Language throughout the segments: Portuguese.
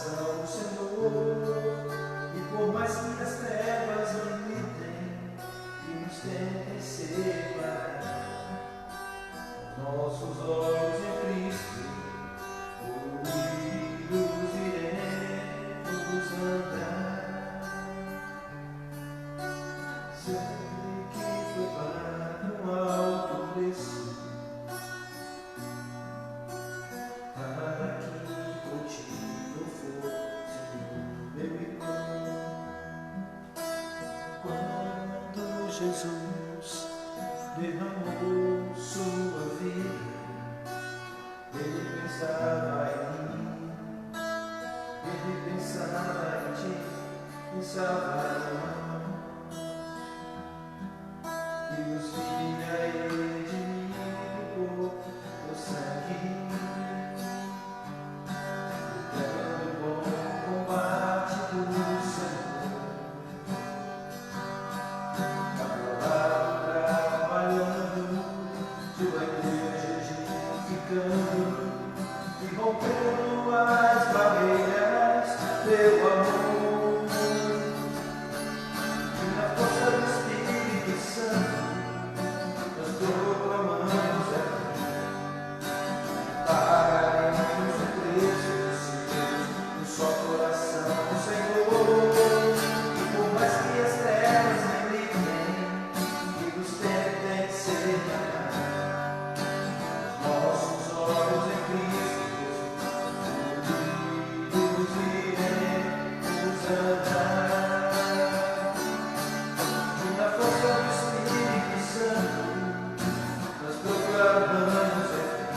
coração do Senhor. E por mais que as trevas nos gritem e nos tentem separar, nossos olhos em Cristo, unidos iremos andar. Sei que foi pago um alto preço para que contigo fosse meu irmão. Quando Jesus derramou sua vida, ele pensava em mim, ele pensava em ti, pensava em nós. E os filha ele de mim por o sangue, lutando o bom combate do Senhor. Trabalhando, sua igreja edificando e rompendo as barreiras, teu amor. E na força do Espírito Santo, nós proclamamos aqui, pagaremos o preço de ser um só coração, Senhor. E por mais que as trevas me gritem e nos tentem separar, nossos olhos em Cristo, unidos iremos andar. E na força do Espírito Santo, nós proclamamos aqui,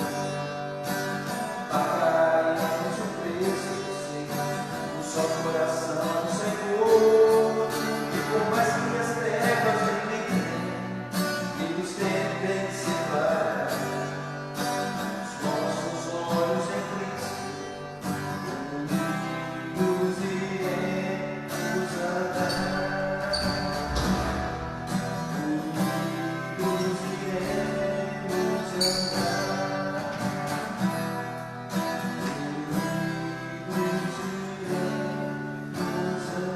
pagaremos o preço de ser um só coração, Senhor. E por mais que as trevas me gritem e nos tentem separar, os nossos olhos em Cristo, unidos iremos andar. Unidos iremos andar. Unidos iremos andar.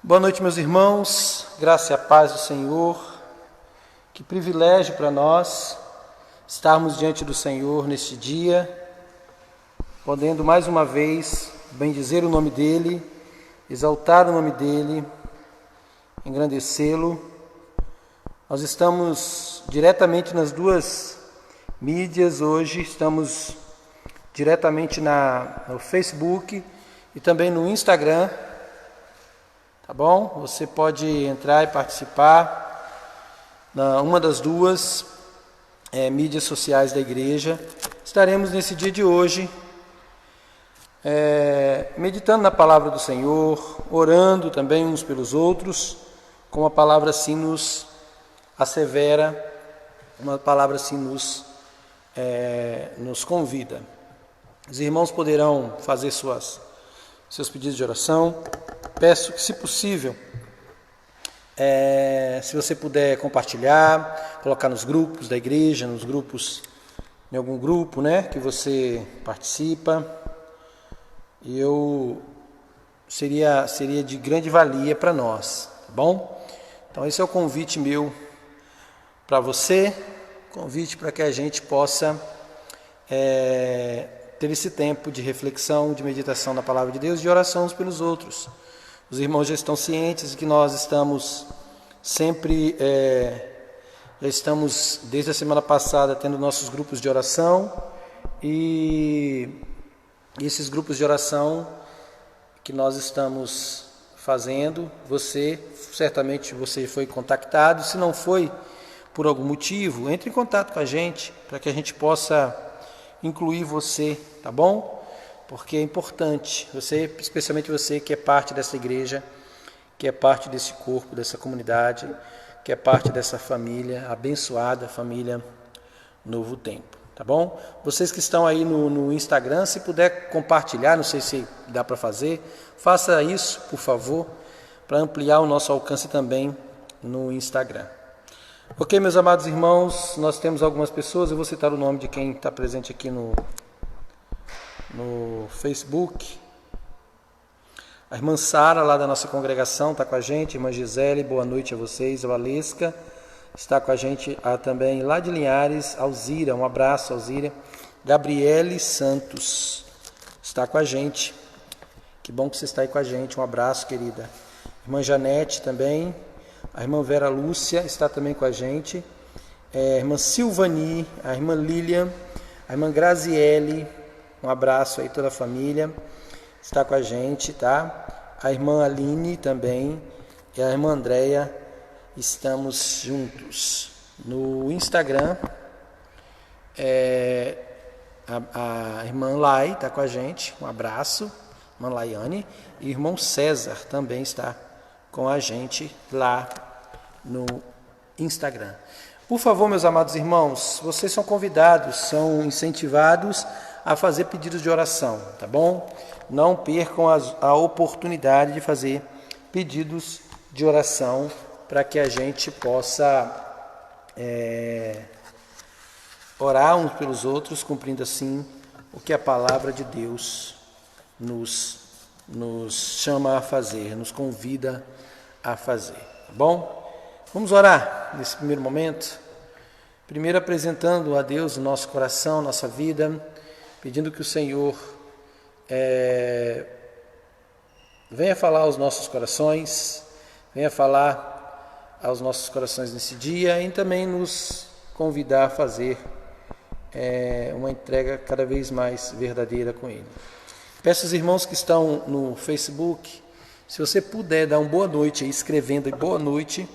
Boa noite, meus irmãos, graça e a paz do Senhor. Que privilégio para nós estarmos diante do Senhor neste dia, podendo mais uma vez bendizer o nome dEle, exaltar o nome dEle, engrandecê-lo. Nós estamos diretamente nas duas mídias hoje, estamos diretamente no Facebook e também no Instagram. Tá bom? Você pode entrar e participar na uma das duas mídias sociais da igreja. Estaremos nesse dia de hoje meditando na palavra do Senhor, orando também uns pelos outros, como a palavra assim nos assevera, uma palavra assim nos convida. Os irmãos poderão fazer seus pedidos de oração. Peço que, se possível, se você puder compartilhar, colocar nos grupos da igreja, em algum grupo, que você participa, seria de grande valia para nós, tá bom? Então esse é o convite meu para você, convite para que a gente possa ter esse tempo de reflexão, de meditação na palavra de Deus, de oração uns pelos outros. Os irmãos já estão cientes de que nós estamos sempre, já estamos desde a semana passada tendo nossos grupos de oração, e esses grupos de oração que nós estamos fazendo, certamente você foi contactado. Se não foi por algum motivo, entre em contato com a gente para que a gente possa incluir você, tá bom? Porque é importante, especialmente você que é parte dessa igreja, que é parte desse corpo, dessa comunidade, que é parte dessa família abençoada, família Novo Tempo, tá bom? Vocês que estão aí no Instagram, se puder compartilhar, não sei se dá para fazer, faça isso, por favor, para ampliar o nosso alcance também no Instagram. Ok, meus amados irmãos, nós temos algumas pessoas, eu vou citar o nome de quem está presente aqui no Facebook. A irmã Sara, lá da nossa congregação, está com a gente. Irmã Gisele, boa noite a vocês. A Valesca está com a gente também, lá de Linhares. Alzira, um abraço, Alzira. Gabriele Santos está com a gente. Que bom que você está aí com a gente. Um abraço, querida. Irmã Janete também. A irmã Vera Lúcia está também com a gente. A irmã Silvani, a irmã Lilian, a irmã Graziele. Um abraço aí, toda a família. Está com a gente, tá? A irmã Aline também e a irmã Andréia, estamos juntos. No Instagram, a irmã Lai está com a gente, um abraço, irmã Laiane, e o irmão César também está com a gente lá no Instagram. Por favor, meus amados irmãos, vocês são convidados, são incentivados a fazer pedidos de oração, tá bom? Não percam a oportunidade de fazer pedidos de oração para que a gente possa orar uns pelos outros, cumprindo assim o que a palavra de Deus nos chama a fazer, nos convida a fazer, tá bom? Vamos orar nesse primeiro momento, primeiro apresentando a Deus o nosso coração, nossa vida, pedindo que o Senhor venha falar aos nossos corações, venha falar aos nossos corações nesse dia e também nos convidar a fazer uma entrega cada vez mais verdadeira com Ele. Peço aos irmãos que estão no Facebook, se você puder dar uma boa noite aí, escrevendo aí, boa noite,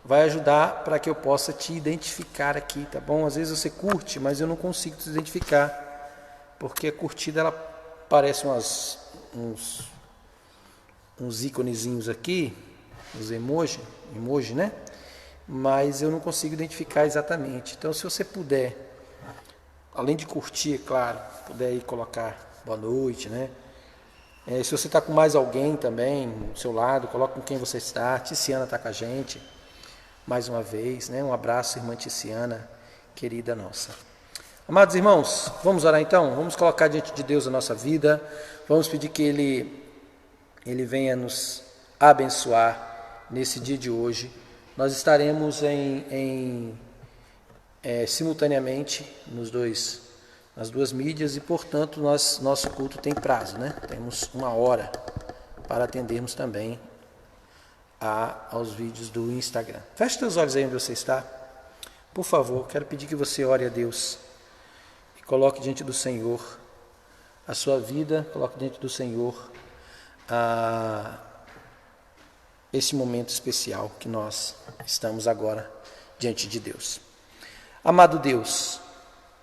vai ajudar para que eu possa te identificar aqui, tá bom? Às vezes você curte, mas eu não consigo te identificar, porque a curtida ela parece uns íconezinhos aqui, os emoji, né? Mas eu não consigo identificar exatamente. Então, se você puder, além de curtir, é claro, puder aí colocar boa noite, né? Se você está com mais alguém também do seu lado, coloca com quem você está. A Ticiana está com a gente, mais uma vez, né? Um abraço, irmã Ticiana, querida nossa. Amados irmãos, vamos orar então? Vamos colocar diante de Deus a nossa vida, vamos pedir que Ele venha nos abençoar nesse dia de hoje. Nós estaremos simultaneamente nas duas mídias e, portanto, nosso culto tem prazo, né? Temos 1 hora para atendermos também aos vídeos do Instagram. Feche seus olhos aí onde você está. Por favor, quero pedir que você ore a Deus. Coloque diante do Senhor a sua vida, coloque diante do Senhor esse momento especial que nós estamos agora diante de Deus. Amado Deus,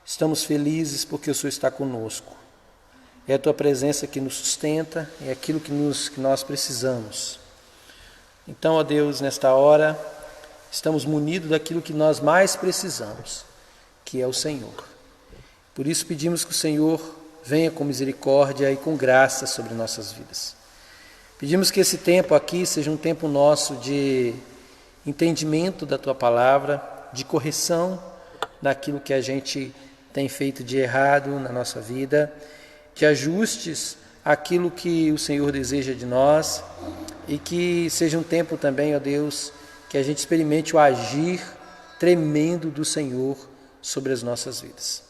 estamos felizes porque o Senhor está conosco. É a Tua presença que nos sustenta, é aquilo que nós precisamos. Então, ó Deus, nesta hora, estamos munidos daquilo que nós mais precisamos, que é o Senhor. Por isso pedimos que o Senhor venha com misericórdia e com graça sobre nossas vidas. Pedimos que esse tempo aqui seja um tempo nosso de entendimento da Tua palavra, de correção daquilo que a gente tem feito de errado na nossa vida, de ajustes àquilo que o Senhor deseja de nós e que seja um tempo também, ó Deus, que a gente experimente o agir tremendo do Senhor sobre as nossas vidas.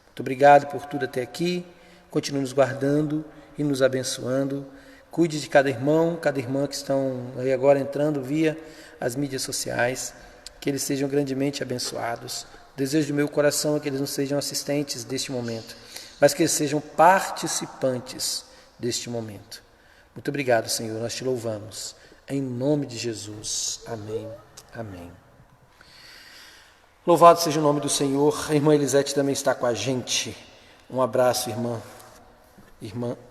Muito obrigado por tudo até aqui, continue nos guardando e nos abençoando. Cuide de cada irmão, cada irmã que estão aí agora entrando via as mídias sociais, que eles sejam grandemente abençoados. O desejo do meu coração é que eles não sejam assistentes deste momento, mas que eles sejam participantes deste momento. Muito obrigado, Senhor, nós te louvamos. Em nome de Jesus. Amém. Amém. Louvado seja o nome do Senhor. A irmã Elisete também está com a gente. Um abraço, irmã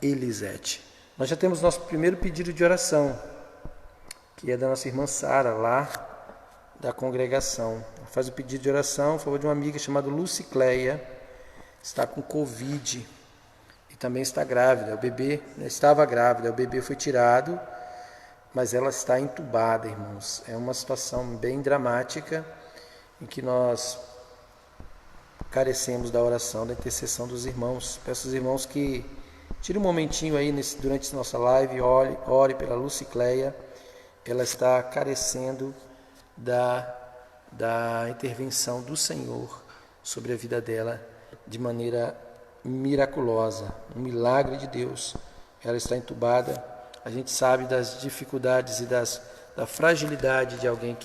Elisete. Nós já temos nosso primeiro pedido de oração, que é da nossa irmã Sara, lá da congregação. Faz o pedido de oração a favor de uma amiga chamada Lucicleia, está com Covid e também está grávida. O bebê estava grávida, o bebê foi tirado, mas ela está entubada, irmãos. É uma situação bem dramática em que nós carecemos da oração, da intercessão dos irmãos. Peço aos irmãos que tire um momentinho aí durante a nossa live, ore pela Lucicleia. Ela está carecendo da intervenção do Senhor sobre a vida dela de maneira miraculosa, um milagre de Deus. Ela está entubada. A gente sabe das dificuldades e da fragilidade de alguém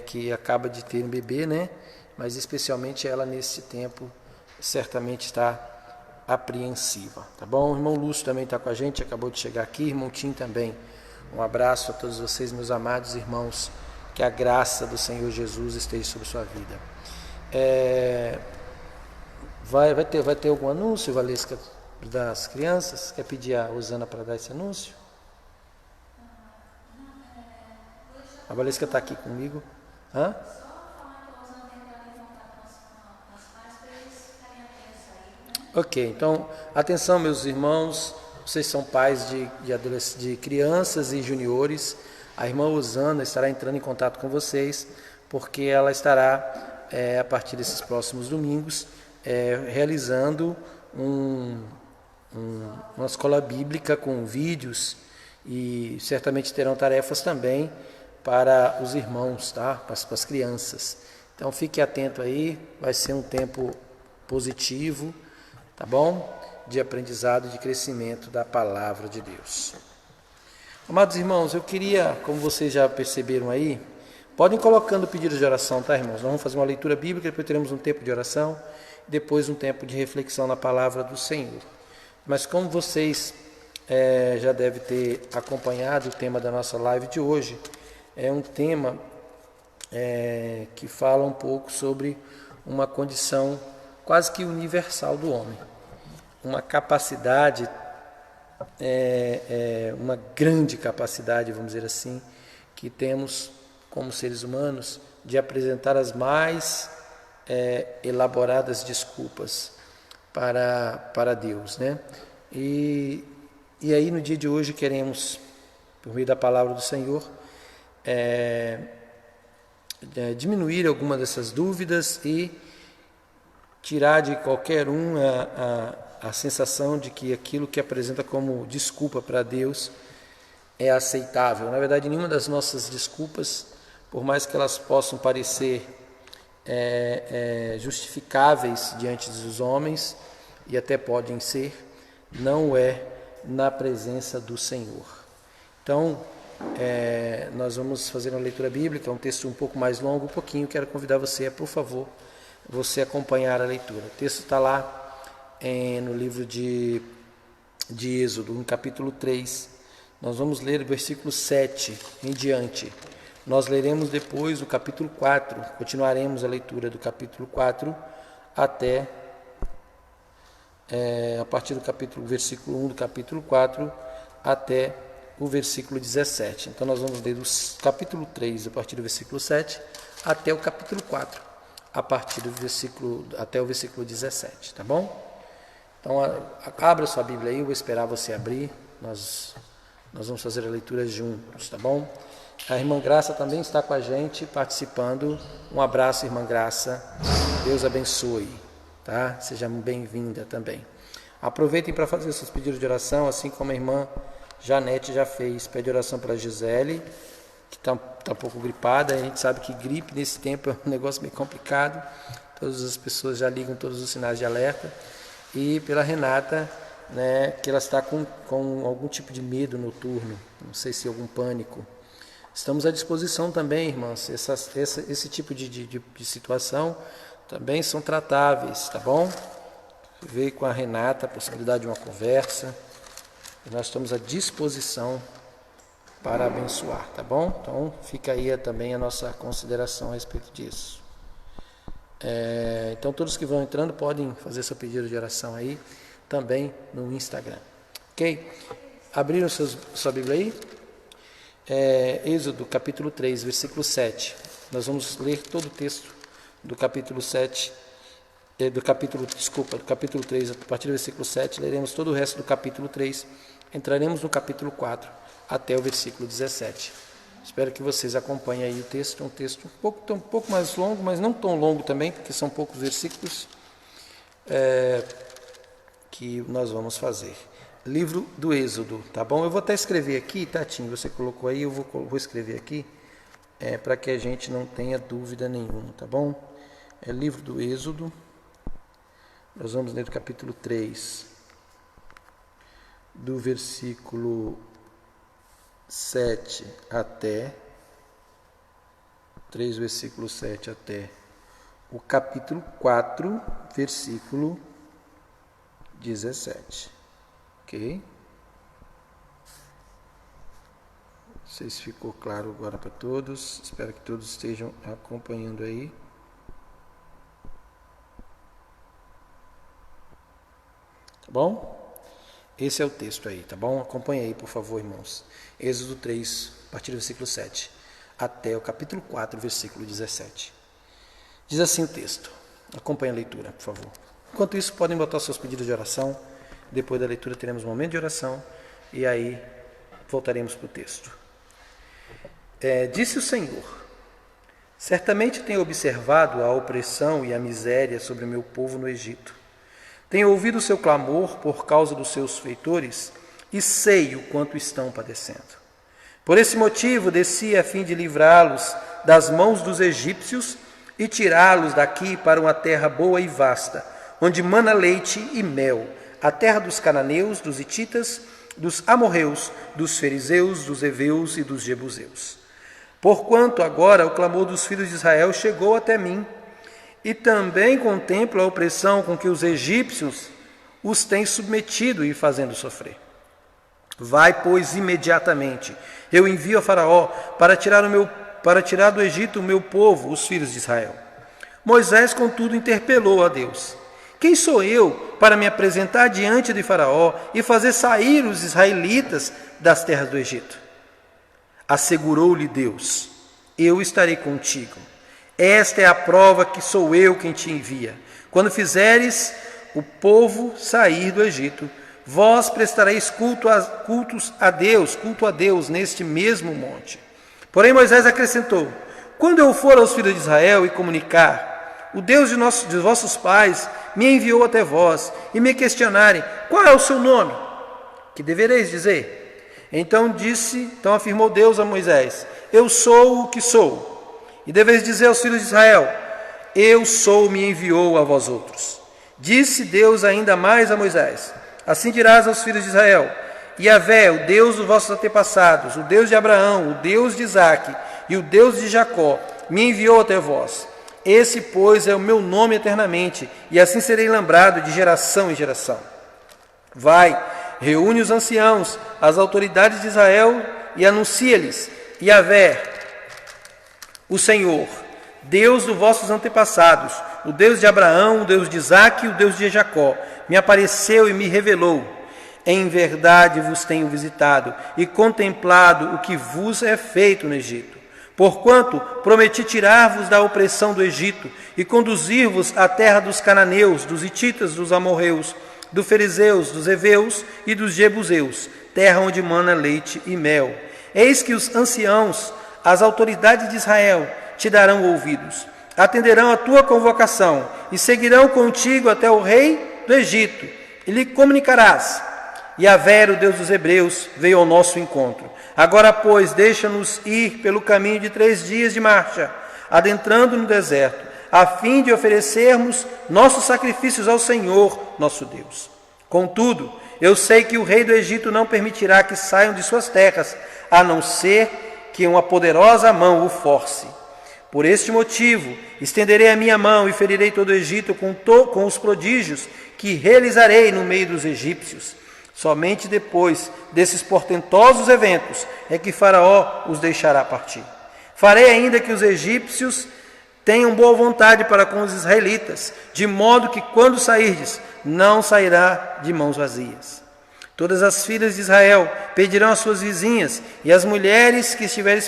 que acaba de ter um bebê, né? Mas especialmente ela nesse tempo certamente está apreensiva, tá bom? O irmão Lúcio também está com a gente, acabou de chegar aqui, irmão Tim também. Um abraço a todos vocês, meus amados irmãos, que a graça do Senhor Jesus esteja sobre sua vida. Vai ter algum anúncio, Valesca, das crianças? Quer pedir a Rosana para dar esse anúncio? A Valesca está aqui comigo. Hã? Ok, então, atenção meus irmãos, vocês são pais de crianças e juniores. A irmã Rosana estará entrando em contato com vocês, porque ela estará, a partir desses próximos domingos, realizando uma escola bíblica com vídeos, e certamente terão tarefas também para os irmãos, tá? Para as crianças. Então fique atento aí, vai ser um tempo positivo, tá bom? De aprendizado e de crescimento da palavra de Deus. Amados irmãos, eu queria, como vocês já perceberam aí, podem colocando pedidos de oração, tá, irmãos? Nós vamos fazer uma leitura bíblica, depois teremos um tempo de oração, depois um tempo de reflexão na palavra do Senhor. Mas como vocês já devem ter acompanhado o tema da nossa live de hoje, é um tema que fala um pouco sobre uma condição quase que universal do homem. Uma capacidade, uma grande capacidade, vamos dizer assim, que temos como seres humanos de apresentar as mais elaboradas desculpas para Deus, né? E aí no dia de hoje queremos, por meio da palavra do Senhor, diminuir alguma dessas dúvidas e tirar de qualquer um a sensação de que aquilo que apresenta como desculpa para Deus é aceitável. Na verdade, nenhuma das nossas desculpas, por mais que elas possam parecer justificáveis diante dos homens, e até podem ser, não é na presença do Senhor. Então, nós vamos fazer uma leitura bíblica, um texto um pouco mais longo, quero convidar você a, por favor, você acompanhar a leitura. O texto está lá no livro de Êxodo, no capítulo 3. Nós vamos ler o versículo 7 em diante. Nós leremos depois o capítulo 4, continuaremos a leitura do capítulo 4 até, a partir do versículo 1 do capítulo 4 até o versículo 17. Então nós vamos ler do capítulo 3, a partir do versículo 7 até o capítulo 4, até o versículo 17, tá bom? Então abra sua Bíblia aí, eu vou esperar você abrir, nós vamos fazer a leitura juntos, tá bom? A irmã Graça também está com a gente, participando. Um abraço, irmã Graça, Deus abençoe, tá? Seja bem-vinda também. Aproveitem para fazer seus pedidos de oração, assim como a irmã Janete já fez. Pede oração para a Gisele, que está um pouco gripada. A gente sabe que gripe nesse tempo é um negócio meio complicado. Todas as pessoas já ligam todos os sinais de alerta. E pela Renata, né, que ela está com algum tipo de medo noturno, não sei se algum pânico. Estamos à disposição também, irmãs. Esse tipo de situação também são tratáveis, tá bom? Veio com a Renata a possibilidade de uma conversa. E nós estamos à disposição para abençoar, tá bom? Então fica aí também a nossa consideração a respeito disso. Então todos que vão entrando podem fazer seu pedido de oração aí também no Instagram. Ok? Abriram sua Bíblia aí? Êxodo capítulo 3, versículo 7. Nós vamos ler todo o texto do capítulo 7, do capítulo 3, a partir do versículo 7, leremos todo o resto do capítulo 3, entraremos no capítulo 4, até o versículo 17. Espero que vocês acompanhem aí o texto, um texto um pouco mais longo, mas não tão longo também, porque são poucos versículos que nós vamos fazer. Livro do Êxodo, tá bom? Eu vou até escrever aqui, Tatinho, você colocou aí, eu vou escrever aqui, para que a gente não tenha dúvida nenhuma, tá bom? Livro do Êxodo, nós vamos ler do capítulo 3, do versículo 7 até, 3 versículo 7 até o capítulo 4, versículo 17. Ok? Não sei se ficou claro agora para todos. Espero que todos estejam acompanhando aí. Tá bom? Esse é o texto aí, tá bom? Acompanhe aí, por favor, irmãos. Êxodo 3, a partir do versículo 7, até o capítulo 4, versículo 17. Diz assim o texto. Acompanhe a leitura, por favor. Enquanto isso, podem botar seus pedidos de oração. Depois da leitura teremos um momento de oração e aí voltaremos para o texto. Disse o Senhor: certamente tenho observado a opressão e a miséria sobre o meu povo no Egito. Tenho ouvido o seu clamor por causa dos seus feitores e sei o quanto estão padecendo. Por esse motivo desci a fim de livrá-los das mãos dos egípcios e tirá-los daqui para uma terra boa e vasta, onde mana leite e mel, a terra dos cananeus, dos hititas, dos amorreus, dos fariseus, dos heveus e dos jebuseus. Porquanto agora o clamor dos filhos de Israel chegou até mim, e também contemplo a opressão com que os egípcios os têm submetido e fazendo sofrer. Vai, pois, imediatamente, eu envio a Faraó para tirar do Egito o meu povo, os filhos de Israel. Moisés, contudo, interpelou a Deus: quem sou eu para me apresentar diante de Faraó e fazer sair os israelitas das terras do Egito? Assegurou-lhe Deus: eu estarei contigo. Esta é a prova que sou eu quem te envia. Quando fizeres o povo sair do Egito, vós prestareis culto a Deus neste mesmo monte. Porém Moisés acrescentou: quando eu for aos filhos de Israel e comunicar, o Deus de vossos pais me enviou até vós, e me questionarem: qual é o seu nome? Que devereis dizer? Então afirmou Deus a Moisés: eu sou o que sou. E deveis dizer aos filhos de Israel: eu sou, me enviou a vós outros. Disse Deus ainda mais a Moisés: assim dirás aos filhos de Israel: Yahvé, o Deus dos vossos antepassados, o Deus de Abraão, o Deus de Isaque e o Deus de Jacó, me enviou até vós. Esse, pois, é o meu nome eternamente, e assim serei lembrado de geração em geração. Vai, reúne os anciãos, as autoridades de Israel, e anuncia-lhes: Yahvé, o Senhor, Deus dos vossos antepassados, o Deus de Abraão, o Deus de Isaque e o Deus de Jacó, me apareceu e me revelou. Em verdade vos tenho visitado e contemplado o que vos é feito no Egito. Porquanto prometi tirar-vos da opressão do Egito e conduzir-vos à terra dos cananeus, dos hititas, dos amorreus, dos fariseus, dos heveus e dos jebuseus, terra onde mana leite e mel. Eis que os anciãos, as autoridades de Israel, te darão ouvidos, atenderão a tua convocação e seguirão contigo até o rei do Egito, e lhe comunicarás: Yahvé, o Deus dos hebreus, veio ao nosso encontro. Agora, pois, deixa-nos ir pelo caminho de 3 dias de marcha, adentrando no deserto, a fim de oferecermos nossos sacrifícios ao Senhor, nosso Deus. Contudo, eu sei que o rei do Egito não permitirá que saiam de suas terras, a não ser que uma poderosa mão o force. Por este motivo, estenderei a minha mão e ferirei todo o Egito com os prodígios que realizarei no meio dos egípcios. Somente depois desses portentosos eventos é que Faraó os deixará partir. Farei ainda que os egípcios tenham boa vontade para com os israelitas, de modo que quando sairdes, não sairá de mãos vazias. Todas as filhas de Israel pedirão às suas vizinhas e às mulheres que estiverem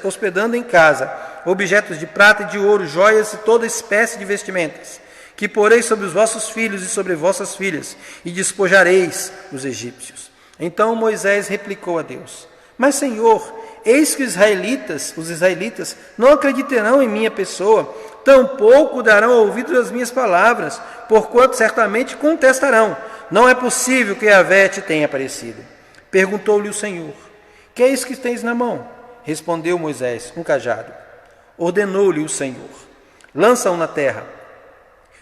hospedando em casa objetos de prata e de ouro, joias e toda espécie de vestimentas, que poreis sobre os vossos filhos e sobre vossas filhas, e despojareis os egípcios. Então Moisés replicou a Deus: Mas, Senhor, eis que os israelitas não acreditarão em minha pessoa, tampouco darão ouvido às minhas palavras, porquanto certamente contestarão: Não é possível que Yahvé te tenha aparecido. Perguntou-lhe o Senhor: Que é isso que tens na mão? Respondeu Moisés: Um cajado. Ordenou-lhe o Senhor: Lança-o na terra.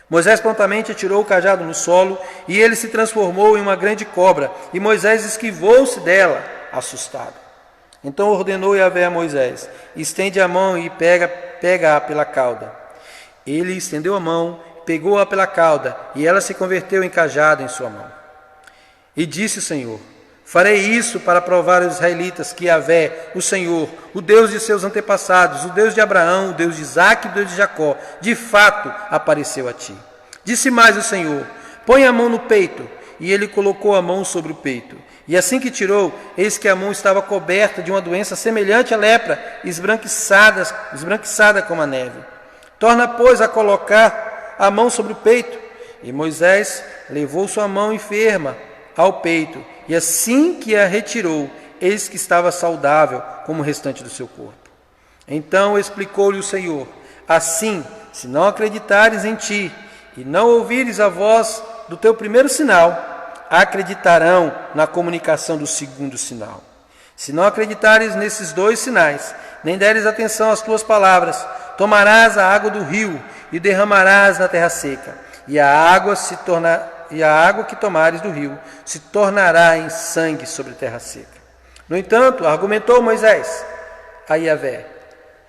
Moisés prontamente atirou o cajado no solo, e ele se transformou em uma grande cobra, e Moisés esquivou-se dela, assustado. Então ordenou Yahvé a Moisés: Estende a mão e pega-a pela cauda. Ele estendeu a mão, pegou-a pela cauda, e ela se converteu em cajado em sua mão. E disse o Senhor: Farei isso para provar aos israelitas que Yahvé, o Senhor, o Deus de seus antepassados, o Deus de Abraão, o Deus de Isaque e o Deus de Jacó, de fato apareceu a ti. Disse mais o Senhor: Põe a mão no peito. E ele colocou a mão sobre o peito. E assim que tirou, eis que a mão estava coberta de uma doença semelhante à lepra, esbranquiçada como a neve. Torna, pois, a colocar a mão sobre o peito. E Moisés levou sua mão enferma ao peito, e assim que a retirou, eis que estava saudável como o restante do seu corpo. Então explicou-lhe o Senhor: Assim, se não acreditares em ti, e não ouvires a voz do teu primeiro sinal, acreditarão na comunicação do segundo sinal. Se não acreditares nesses 2 sinais, nem deres atenção às tuas palavras, tomarás a água do rio e derramarás na terra seca, e a água que tomares do rio se tornará em sangue sobre a terra seca. No entanto, argumentou Moisés a Yahvé: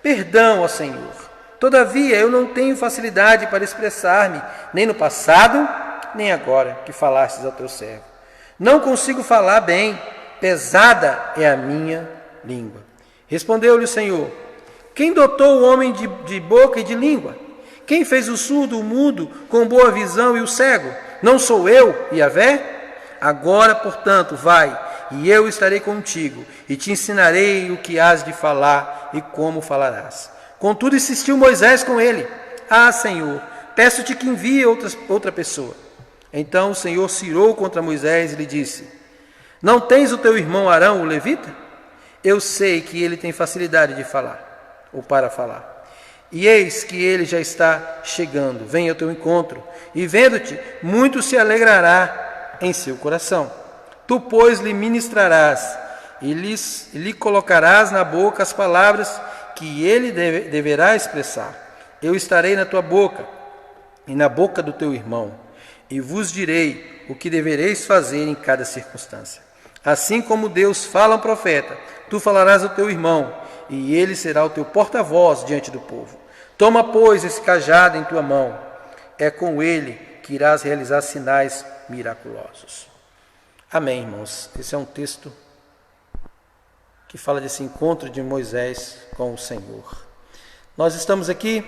Perdão, ó Senhor, todavia eu não tenho facilidade para expressar-me, nem no passado, nem agora que falastes ao teu servo. Não consigo falar bem, pesada é a minha língua. Respondeu-lhe o Senhor: Quem dotou o homem de boca e de língua? Quem fez o surdo, o mudo, com boa visão e o cego? Não sou eu, Yahvé? Agora, portanto, vai, e eu estarei contigo, e te ensinarei o que hás de falar e como falarás. Contudo, insistiu Moisés com ele: Ah, Senhor, peço-te que envie outra pessoa. Então o Senhor se irou contra Moisés e lhe disse: Não tens o teu irmão Arão, o levita? Eu sei que ele tem facilidade de falar, ou para falar. E eis que ele já está chegando, vem ao teu encontro, e vendo-te, muito se alegrará em seu coração. Tu, pois, lhe ministrarás, e lhe colocarás na boca as palavras que ele deverá expressar. Eu estarei na tua boca, e na boca do teu irmão, e vos direi o que devereis fazer em cada circunstância. Assim como Deus fala ao profeta, tu falarás ao teu irmão, e ele será o teu porta-voz diante do povo. Toma, pois, esse cajado em tua mão, é com ele que irás realizar sinais miraculosos. Amém, irmãos. Esse é um texto que fala desse encontro de Moisés com o Senhor. Nós estamos aqui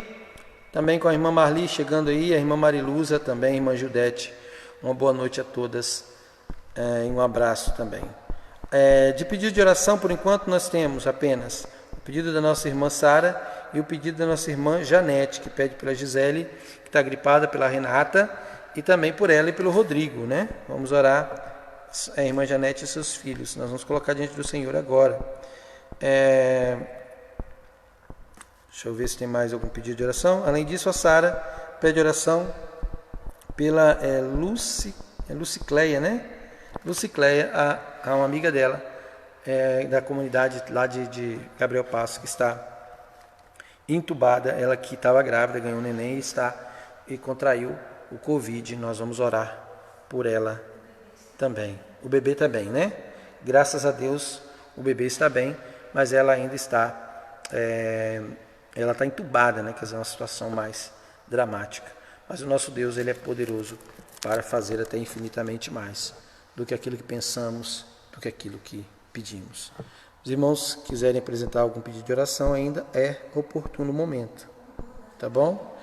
também com a irmã Marli chegando aí, a irmã Mariluza também, a irmã Judete. Uma boa noite a todas e um abraço também. De pedido de oração, por enquanto, nós temos apenas o pedido da nossa irmã Sara e o pedido da nossa irmã Janete, que pede pela Gisele, que está gripada, pela Renata, e também por ela e pelo Rodrigo, né? Vamos orar a irmã Janete e seus filhos. Nós vamos colocar diante do Senhor agora. Deixa eu ver se tem mais algum pedido de oração. Além disso, a Sara pede oração pela Lucicleia, né? Lucicleia, a uma amiga dela, da comunidade lá de Gabriel Passo, que está entubada, ela que estava grávida, ganhou um neném e contraiu o Covid. Nós vamos orar por ela também. O bebê está bem, né? Graças a Deus o bebê está bem, mas ela ainda está entubada, né? Quer dizer, uma situação mais dramática. Mas o nosso Deus, ele é poderoso para fazer até infinitamente mais do que aquilo que pensamos, do que aquilo que pedimos. Os irmãos quiserem apresentar algum pedido de oração, ainda é oportuno momento, tá bom?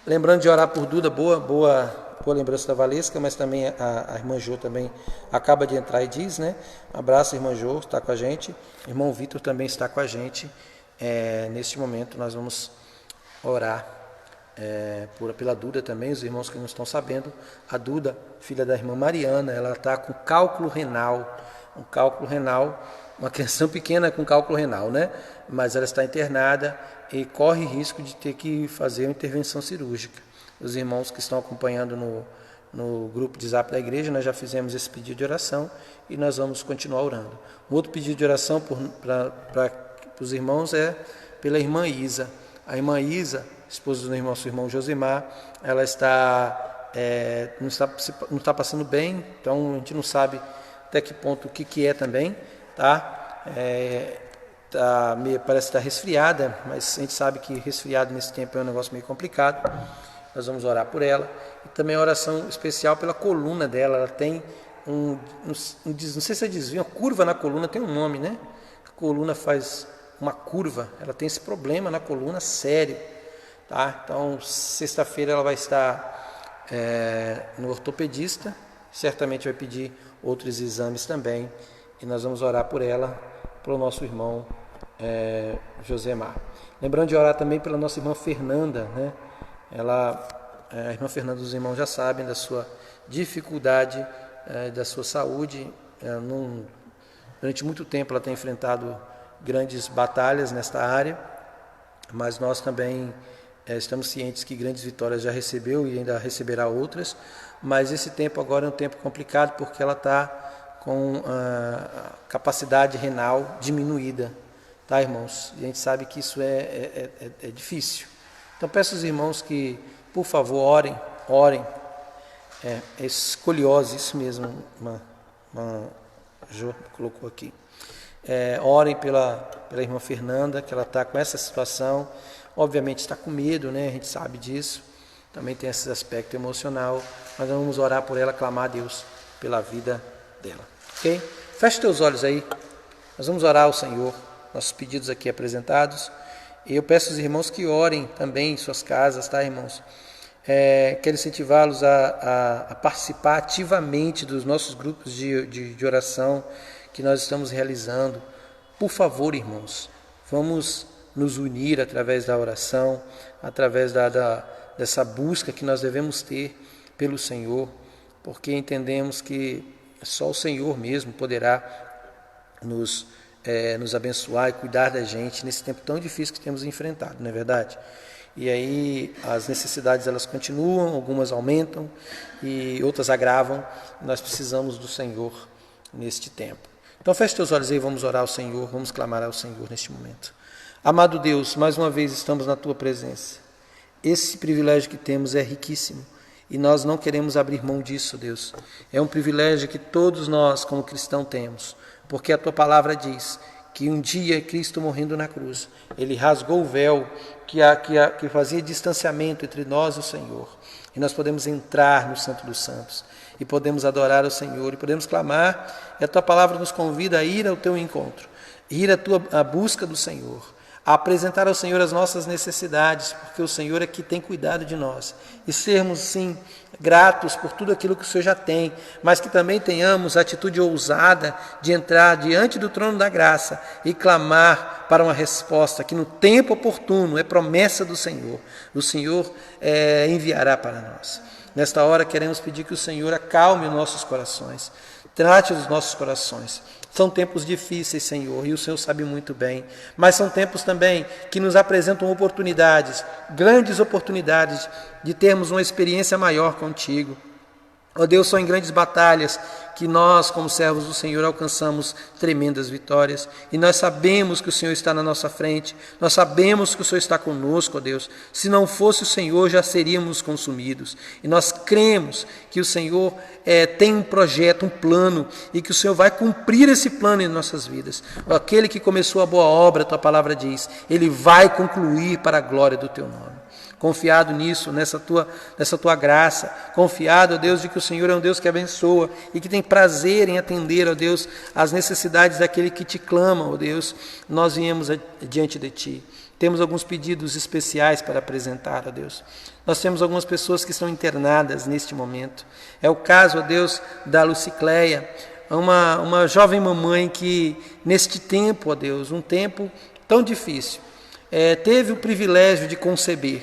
Lembrando de orar por Duda, boa boa lembrança da Valesca, mas também a irmã Jô também acaba de entrar e diz, né? Abraço, irmã Jô, está com a gente. Irmão Vitor também está com a gente. Neste momento nós vamos orar pela Duda também, os irmãos que não estão sabendo. A Duda, filha da irmã Mariana, ela está com cálculo renal. Um cálculo renal, uma criança pequena com cálculo renal, né? Mas ela está internada e corre risco de ter que fazer uma intervenção cirúrgica. Os irmãos que estão acompanhando no grupo de Zap da igreja, nós já fizemos esse pedido de oração e nós vamos continuar orando. Um outro pedido de oração para os irmãos é pela irmã Isa. A irmã Isa, esposa do nosso irmão Josimar, ela não está passando bem, então a gente não sabe até que ponto o que é também, tá? Parece estar resfriada, mas a gente sabe que resfriado nesse tempo é um negócio meio complicado. Nós vamos orar por ela. E também a oração especial pela coluna dela. Ela tem não sei se é desvio, uma curva na coluna, tem um nome, né? A coluna faz uma curva, ela tem esse problema na coluna sério, tá? Então, sexta-feira ela vai estar no ortopedista, certamente vai pedir outros exames também, e nós vamos orar por ela, pelo nosso irmão Josemar. Lembrando de orar também pela nossa irmã Fernanda, né? A irmã Fernanda, os irmãos já sabem da sua dificuldade, da sua saúde. Durante muito tempo ela tem enfrentado grandes batalhas nesta área, mas nós também estamos cientes que grandes vitórias já recebeu e ainda receberá outras, mas esse tempo agora é um tempo complicado porque ela está com a capacidade renal diminuída, tá, irmãos? E a gente sabe que isso é difícil. Então peço aos irmãos que, por favor, orem. Escoliose, isso mesmo, uma Jô colocou aqui. Orem pela irmã Fernanda, que ela está com essa situação. Obviamente está com medo, né? A gente sabe disso. Também tem esse aspecto emocional. Mas vamos orar por ela, clamar a Deus pela vida dela. Ok? Feche teus olhos aí. Nós vamos orar ao Senhor. Nossos pedidos aqui apresentados. E eu peço aos irmãos que orem também em suas casas, tá, irmãos? Quero incentivá-los a participar ativamente dos nossos grupos de oração que nós estamos realizando. Por favor, irmãos, vamos nos unir através da oração, através dessa busca que nós devemos ter pelo Senhor, porque entendemos que só o Senhor mesmo poderá nos abençoar e cuidar da gente nesse tempo tão difícil que temos enfrentado, não é verdade? E aí as necessidades elas continuam, algumas aumentam e outras agravam. Nós precisamos do Senhor neste tempo. Então feche teus olhos aí, vamos orar ao Senhor, vamos clamar ao Senhor neste momento. Amado Deus, mais uma vez estamos na Tua presença. Esse privilégio que temos é riquíssimo e nós não queremos abrir mão disso, Deus. É um privilégio que todos nós, como cristãos, temos, porque a Tua palavra diz que um dia Cristo morrendo na cruz, Ele rasgou o véu que fazia distanciamento entre nós e o Senhor. E nós podemos entrar no Santo dos Santos e podemos adorar o Senhor e podemos clamar. E a Tua palavra nos convida a ir ao Teu encontro, ir à busca do Senhor, a apresentar ao Senhor as nossas necessidades, porque o Senhor é que tem cuidado de nós. E sermos, sim, gratos por tudo aquilo que o Senhor já tem, mas que também tenhamos a atitude ousada de entrar diante do trono da graça e clamar para uma resposta que no tempo oportuno é promessa do Senhor. O Senhor enviará para nós. Nesta hora queremos pedir que o Senhor acalme os nossos corações, trate os nossos corações. São tempos difíceis, Senhor, e o Senhor sabe muito bem, mas são tempos também que nos apresentam oportunidades, grandes oportunidades de termos uma experiência maior contigo. Ó Deus, são em grandes batalhas que nós, como servos do Senhor, alcançamos tremendas vitórias. E nós sabemos que o Senhor está na nossa frente, nós sabemos que o Senhor está conosco, ó Deus. Se não fosse o Senhor, já seríamos consumidos. E nós cremos que o Senhor tem um projeto, um plano, e que o Senhor vai cumprir esse plano em nossas vidas. Aquele que começou a boa obra, a Tua palavra diz, Ele vai concluir para a glória do Teu nome. Confiado nisso, nessa tua graça, confiado, ó Deus, de que o Senhor é um Deus que abençoa e que tem prazer em atender, ó Deus, as necessidades daquele que te clama, ó Deus. Nós viemos diante de Ti Temos alguns pedidos especiais para apresentar, ó Deus. Nós temos algumas pessoas que estão internadas neste momento. É o caso, ó Deus, da Lucicleia, uma jovem mamãe que, neste tempo, ó Deus, um tempo tão difícil, teve o privilégio de conceber.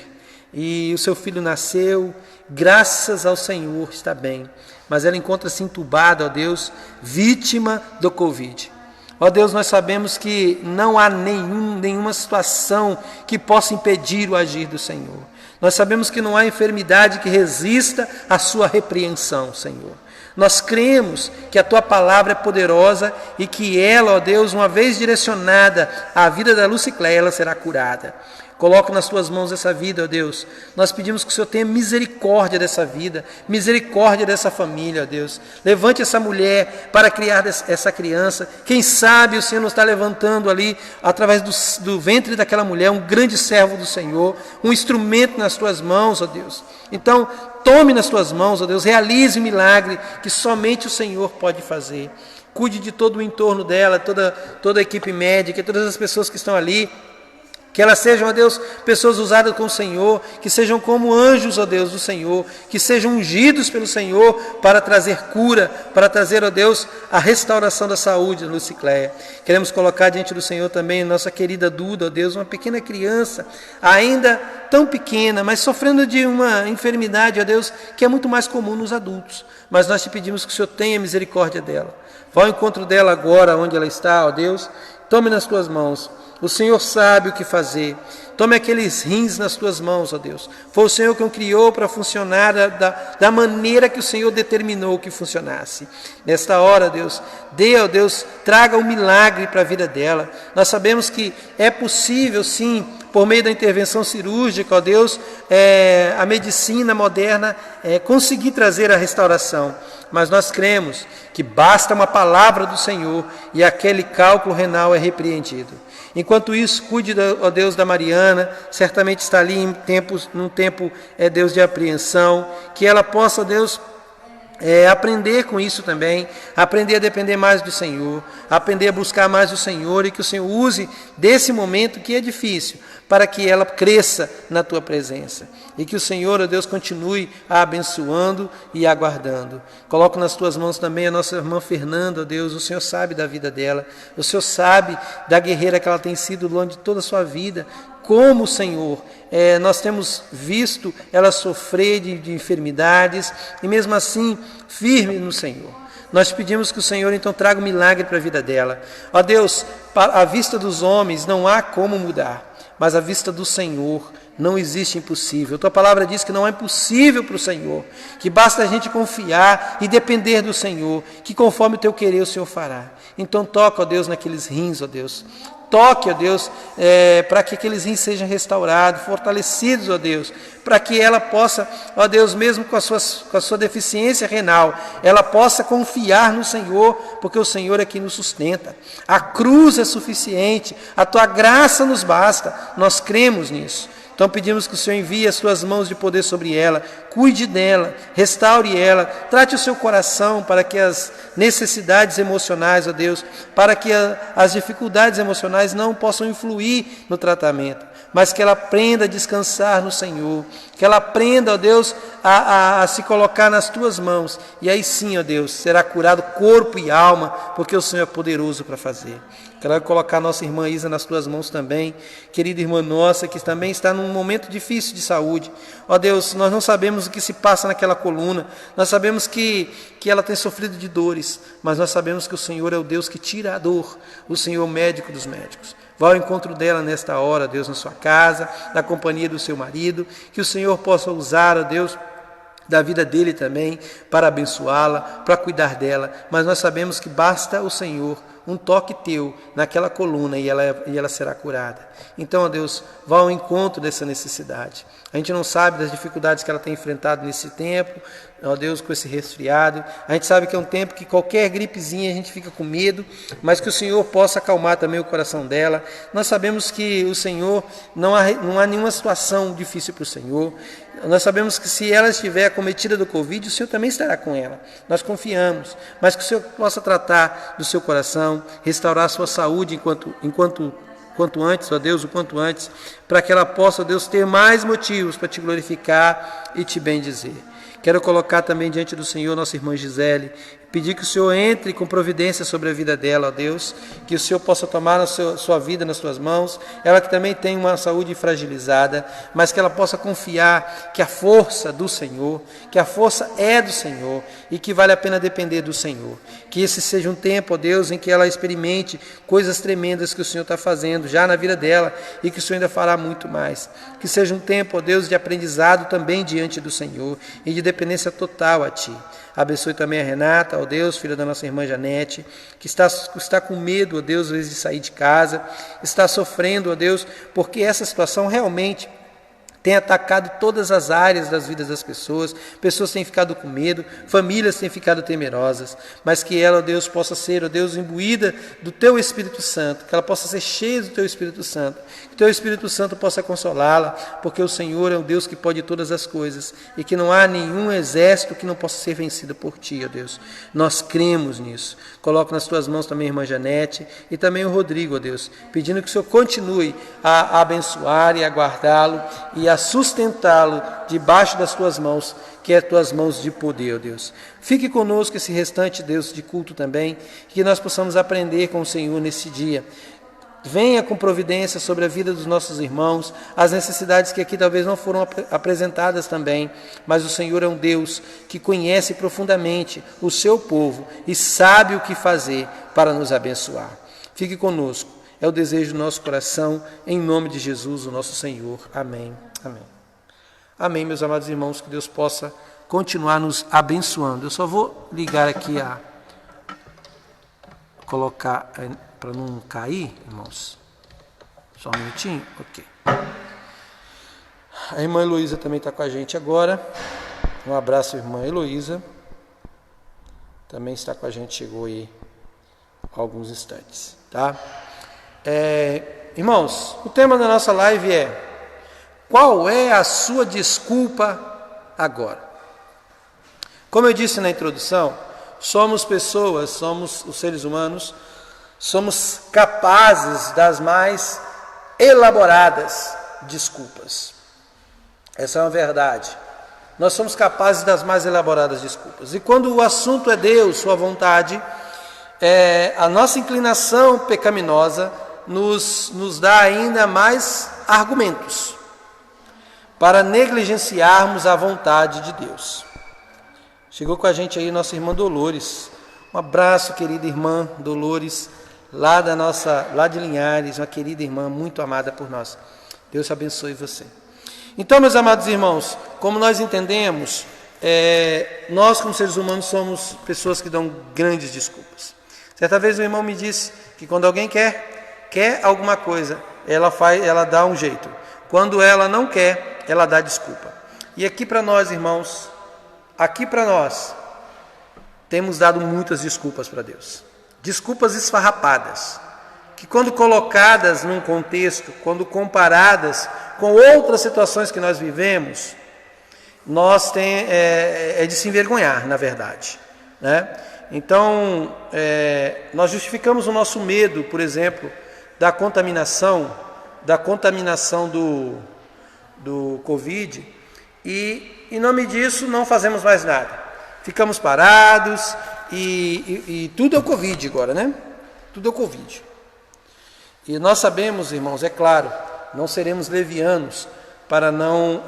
E o seu filho nasceu, graças ao Senhor, está bem. Mas ela encontra-se entubada, ó Deus, vítima do Covid. Ó Deus, nós sabemos que não há nenhuma situação que possa impedir o agir do Senhor. Nós sabemos que não há enfermidade que resista à sua repreensão, Senhor. Nós cremos que a Tua palavra é poderosa e que ela, ó Deus, uma vez direcionada à vida da Lucicleia, ela será curada. Coloca nas Tuas mãos essa vida, ó Deus. Nós pedimos que o Senhor tenha misericórdia dessa vida, misericórdia dessa família, ó Deus. Levante essa mulher para criar essa criança. Quem sabe o Senhor nos está levantando ali, através do ventre daquela mulher, um grande servo do Senhor, um instrumento nas Tuas mãos, ó Deus. Então, tome nas Tuas mãos, ó Deus, realize o milagre que somente o Senhor pode fazer. Cuide de todo o entorno dela, toda a equipe médica, todas as pessoas que estão ali. Que elas sejam, ó Deus, pessoas usadas com o Senhor, que sejam como anjos, ó Deus, do Senhor, que sejam ungidos pelo Senhor para trazer cura, para trazer, ó Deus, a restauração da saúde da Lucicleia. Queremos colocar diante do Senhor também nossa querida Duda, ó Deus, uma pequena criança, ainda tão pequena, mas sofrendo de uma enfermidade, ó Deus, que é muito mais comum nos adultos. Mas nós te pedimos que o Senhor tenha misericórdia dela. Vá ao encontro dela agora, onde ela está, ó Deus, tome nas Tuas mãos. O Senhor sabe o que fazer. Tome aqueles rins nas Tuas mãos, ó Deus. Foi o Senhor que o criou para funcionar da maneira que o Senhor determinou que funcionasse. Nesta hora, Deus, ó Deus, traga um milagre para a vida dela. Nós sabemos que é possível, sim, por meio da intervenção cirúrgica, ó Deus, a medicina moderna conseguir trazer a restauração. Mas nós cremos que basta uma palavra do Senhor e aquele cálculo renal é repreendido. Enquanto isso, cuide, ó Deus, da Mariana, certamente está ali num tempo, Deus, de apreensão, que ela possa, ó Deus, aprender com isso também, aprender a depender mais do Senhor, aprender a buscar mais do Senhor e que o Senhor use desse momento que é difícil, para que ela cresça na Tua presença. E que o Senhor, ó Deus, continue a abençoando e aguardando. Coloco nas Tuas mãos também a nossa irmã Fernanda, ó Deus, o Senhor sabe da vida dela, o Senhor sabe da guerreira que ela tem sido durante toda a sua vida. Como, Senhor, nós temos visto ela sofrer de enfermidades e mesmo assim, firme no Senhor. Nós pedimos que o Senhor então traga um milagre para a vida dela. Ó Deus, à vista dos homens não há como mudar, mas à vista do Senhor não existe impossível. Tua palavra diz que não é impossível para o Senhor, que basta a gente confiar e depender do Senhor, que conforme o Teu querer o Senhor fará. Então toca, ó Deus, naqueles rins, ó Deus. Toque, ó Deus, para que aqueles rins sejam restaurados, fortalecidos, ó Deus, para que ela possa, ó Deus, mesmo com a sua deficiência renal, ela possa confiar no Senhor, porque o Senhor é quem nos sustenta. A cruz é suficiente, a Tua graça nos basta, nós cremos nisso. Então pedimos que o Senhor envie as Suas mãos de poder sobre ela, cuide dela, restaure ela, trate o seu coração para que as necessidades emocionais, ó Deus, para que as dificuldades emocionais não possam influir no tratamento, mas que ela aprenda a descansar no Senhor, que ela aprenda, ó Deus, a se colocar nas Tuas mãos, e aí sim, ó Deus, será curado corpo e alma, porque o Senhor é poderoso para fazer. Quero colocar a nossa irmã Isa nas Tuas mãos também, querida irmã nossa, que também está num momento difícil de saúde. Ó Deus, nós não sabemos o que se passa naquela coluna, nós sabemos que ela tem sofrido de dores, mas nós sabemos que o Senhor é o Deus que tira a dor, o Senhor é o médico dos médicos. Vá ao encontro dela nesta hora, Deus, na sua casa, na companhia do seu marido, que o Senhor possa usar, ó Deus, da vida dele também, para abençoá-la, para cuidar dela, mas nós sabemos que basta o Senhor, um toque Teu naquela coluna e ela será curada. Então, ó Deus, vá ao encontro dessa necessidade. A gente não sabe das dificuldades que ela tem enfrentado nesse tempo, ó Deus, com esse resfriado. A gente sabe que é um tempo que qualquer gripezinha a gente fica com medo, mas que o Senhor possa acalmar também o coração dela. Nós sabemos que o Senhor, não há nenhuma situação difícil para o Senhor. Nós sabemos que se ela estiver acometida do Covid, o Senhor também estará com ela. Nós confiamos, mas que o Senhor possa tratar do seu coração, restaurar a sua saúde enquanto quanto antes, ó Deus, o quanto antes, para que ela possa, ó Deus, ter mais motivos para te glorificar e te bendizer. Quero colocar também diante do Senhor nossa irmã Gisele, pedir que o Senhor entre com providência sobre a vida dela, ó Deus, que o Senhor possa tomar a sua vida nas suas mãos, ela que também tem uma saúde fragilizada, mas que ela possa confiar que a força do Senhor, que a força é do Senhor e que vale a pena depender do Senhor. Que esse seja um tempo, ó Deus, em que ela experimente coisas tremendas que o Senhor está fazendo já na vida dela e que o Senhor ainda fará muito mais. Que seja um tempo, ó Deus, de aprendizado também diante do Senhor e de dependência total a Ti. Abençoe também a Renata, ó Deus, filha da nossa irmã Janete, que está com medo, ó Deus, às vezes de sair de casa, está sofrendo, ó Deus, porque essa situação realmente tem atacado todas as áreas das vidas das pessoas têm ficado com medo, famílias têm ficado temerosas, mas que ela, ó Deus, possa ser, ó Deus, imbuída do Teu Espírito Santo, que ela possa ser cheia do Teu Espírito Santo, que o Teu Espírito Santo possa consolá-la, porque o Senhor é o Deus que pode todas as coisas, e que não há nenhum exército que não possa ser vencido por Ti, ó Deus. Nós cremos nisso. Coloco nas Tuas mãos também a irmã Janete e também o Rodrigo, ó Deus, pedindo que o Senhor continue a abençoar e a guardá-lo e a sustentá-lo debaixo das Tuas mãos, que é Tuas mãos de poder, ó Deus. Fique conosco esse restante, Deus, de culto também, que nós possamos aprender com o Senhor nesse dia. Venha com providência sobre a vida dos nossos irmãos, as necessidades que aqui talvez não foram apresentadas também, mas o Senhor é um Deus que conhece profundamente o seu povo e sabe o que fazer para nos abençoar. Fique conosco, é o desejo do nosso coração, em nome de Jesus, o nosso Senhor. Amém. Amém. Amém, meus amados irmãos, que Deus possa continuar nos abençoando. Eu só vou ligar aqui colocar para não cair, irmãos. Só um minutinho. Ok. A irmã Heloísa também está com a gente agora. Um abraço, irmã Heloísa. Também está com a gente, chegou aí há alguns instantes. Tá? Irmãos, o tema da nossa live é: qual é a sua desculpa agora? Como eu disse na introdução, somos pessoas, somos os seres humanos, somos capazes das mais elaboradas desculpas. Essa é uma verdade. Nós somos capazes das mais elaboradas desculpas. E quando o assunto é Deus, sua vontade, a nossa inclinação pecaminosa nos dá ainda mais argumentos para negligenciarmos a vontade de Deus. Chegou com a gente aí nossa irmã Dolores. Um abraço, querida irmã Dolores, lá de Linhares, uma querida irmã muito amada por nós. Deus abençoe você. Então, meus amados irmãos, como nós entendemos, nós como seres humanos somos pessoas que dão grandes desculpas. Certa vez o irmão me disse que quando alguém quer alguma coisa, ela dá um jeito. Quando ela não quer, ela dá desculpa. E aqui para nós, irmãos, temos dado muitas desculpas para Deus. Desculpas esfarrapadas, que quando colocadas num contexto, quando comparadas com outras situações que nós vivemos, é de se envergonhar, na verdade, né? Então, nós justificamos o nosso medo, por exemplo, da contaminação do Covid, e em nome disso não fazemos mais nada. Ficamos parados e tudo é o Covid agora, né? Tudo é o Covid. E nós sabemos, irmãos, é claro, não seremos levianos para não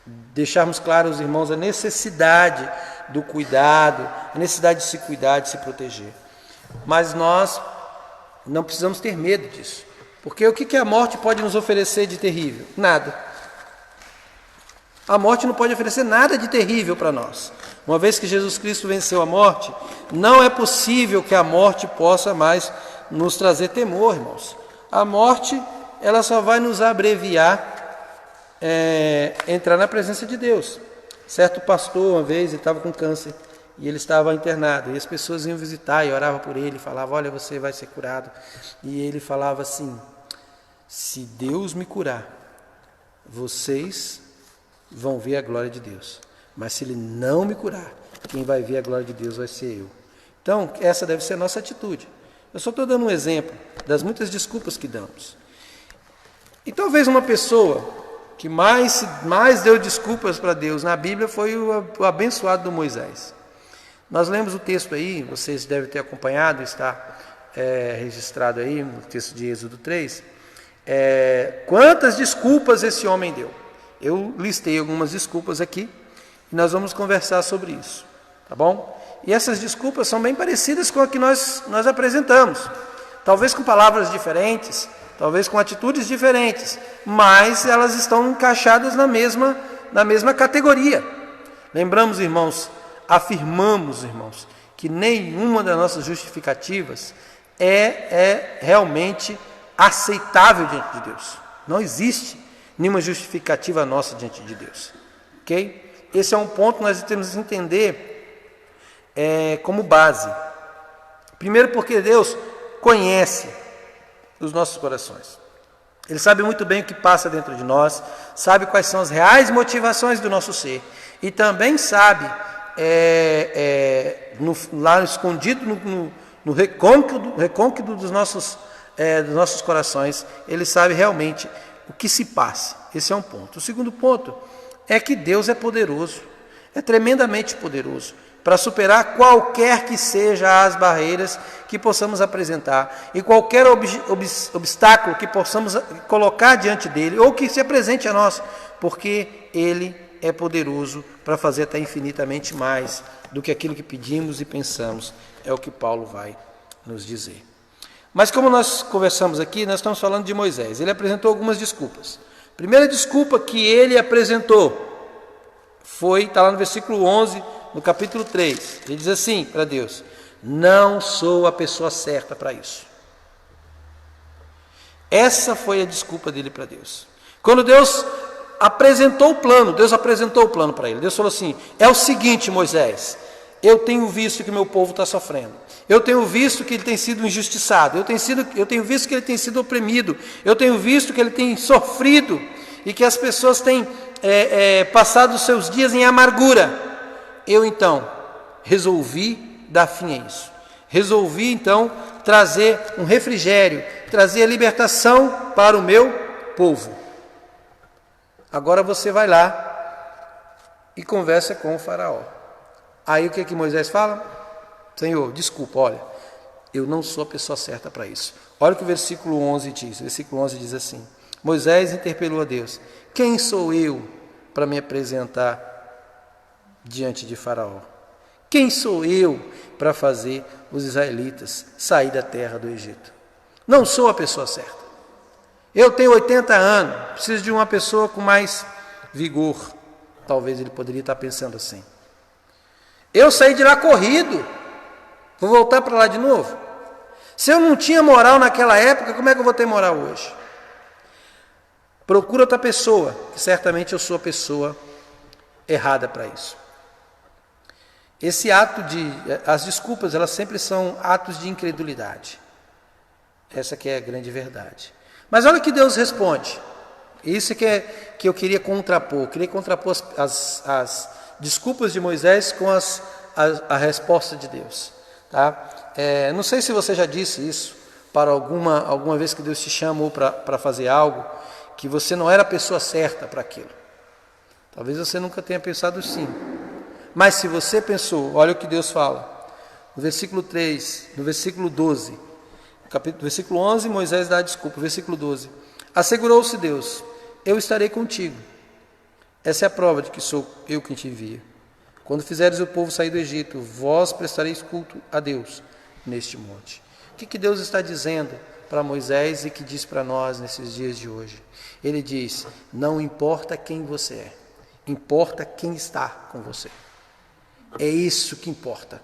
deixarmos claro aos irmãos a necessidade do cuidado, a necessidade de se cuidar, de se proteger. Mas nós não precisamos ter medo disso. Porque o que a morte pode nos oferecer de terrível? Nada. A morte não pode oferecer nada de terrível para nós. Uma vez que Jesus Cristo venceu a morte, não é possível que a morte possa mais nos trazer temor, irmãos. A morte, ela só vai nos abreviar entrar na presença de Deus. Certo pastor, uma vez, ele estava com câncer e ele estava internado. E as pessoas iam visitar e oravam por ele, falavam: olha, você vai ser curado. E ele falava assim: se Deus me curar, vocês vão ver a glória de Deus. Mas se Ele não me curar, quem vai ver a glória de Deus vai ser eu. Então, essa deve ser a nossa atitude. Eu só estou dando um exemplo das muitas desculpas que damos. E talvez uma pessoa que mais deu desculpas para Deus na Bíblia foi o abençoado do Moisés. Nós lemos o texto aí, vocês devem ter acompanhado, está registrado aí no texto de Êxodo 3. Quantas desculpas esse homem deu? Eu listei algumas desculpas aqui e nós vamos conversar sobre isso, tá bom? E essas desculpas são bem parecidas com a que nós apresentamos, talvez com palavras diferentes, talvez com atitudes diferentes, mas elas estão encaixadas na mesma categoria. Lembramos, irmãos, afirmamos, irmãos, que nenhuma das nossas justificativas é realmente aceitável diante de Deus. Não existe nenhuma justificativa nossa diante de Deus. Ok? Esse é um ponto que nós temos que entender como base. Primeiro porque Deus conhece os nossos corações. Ele sabe muito bem o que passa dentro de nós, sabe quais são as reais motivações do nosso ser e também sabe, lá escondido no recôncavo dos nossos corações, Ele sabe realmente o que se passa. Esse é um ponto. O segundo ponto é que Deus é poderoso, é tremendamente poderoso, para superar qualquer que seja as barreiras que possamos apresentar e qualquer obstáculo que possamos colocar diante dele ou que se apresente a nós, porque ele é poderoso para fazer até infinitamente mais do que aquilo que pedimos e pensamos, é o que Paulo vai nos dizer. Mas como nós conversamos aqui, nós estamos falando de Moisés. Ele apresentou algumas desculpas. A primeira desculpa que ele apresentou está lá no versículo 11, no capítulo 3. Ele diz assim para Deus: não sou a pessoa certa para isso. Essa foi a desculpa dele para Deus. Quando Deus apresentou o plano para ele. Deus falou assim: é o seguinte, Moisés, eu tenho visto que meu povo está sofrendo. Eu tenho visto que ele tem sido injustiçado. Eu tenho visto que ele tem sido oprimido. Eu tenho visto que ele tem sofrido e que as pessoas têm passado os seus dias em amargura. Eu então resolvi dar fim a isso. Resolvi então trazer um refrigério, trazer a libertação para o meu povo. Agora você vai lá e conversa com o faraó. Aí o que Moisés fala? Senhor, desculpa, olha, eu não sou a pessoa certa para isso. Olha o que o versículo 11 diz. O versículo 11 diz assim: Moisés interpelou a Deus: quem sou eu para me apresentar diante de Faraó? Quem sou eu para fazer os israelitas sair da terra do Egito? Não sou a pessoa certa. Eu tenho 80 anos, preciso de uma pessoa com mais vigor. Talvez ele poderia estar pensando assim. Eu saí de lá corrido, vou voltar para lá de novo? Se eu não tinha moral naquela época, como é que eu vou ter moral hoje? Procura outra pessoa, que certamente eu sou a pessoa errada para isso. As desculpas, elas sempre são atos de incredulidade. Essa que é a grande verdade. Mas olha o que Deus responde. Isso que eu queria contrapor. Eu queria contrapor as desculpas de Moisés com a resposta de Deus. Tá? Não sei se você já disse isso para alguma vez que Deus te chamou para fazer algo, que você não era a pessoa certa para aquilo. Talvez você nunca tenha pensado sim. Mas se você pensou, olha o que Deus fala. No versículo 3, no versículo 12, no versículo 11, Moisés dá a desculpa. No versículo 12, assegurou-se Deus: eu estarei contigo. Essa é a prova de que sou eu quem te envia. Quando fizeres o povo sair do Egito, vós prestareis culto a Deus neste monte. O que Deus está dizendo para Moisés e que diz para nós nesses dias de hoje? Ele diz: não importa quem você é, importa quem está com você. É isso que importa.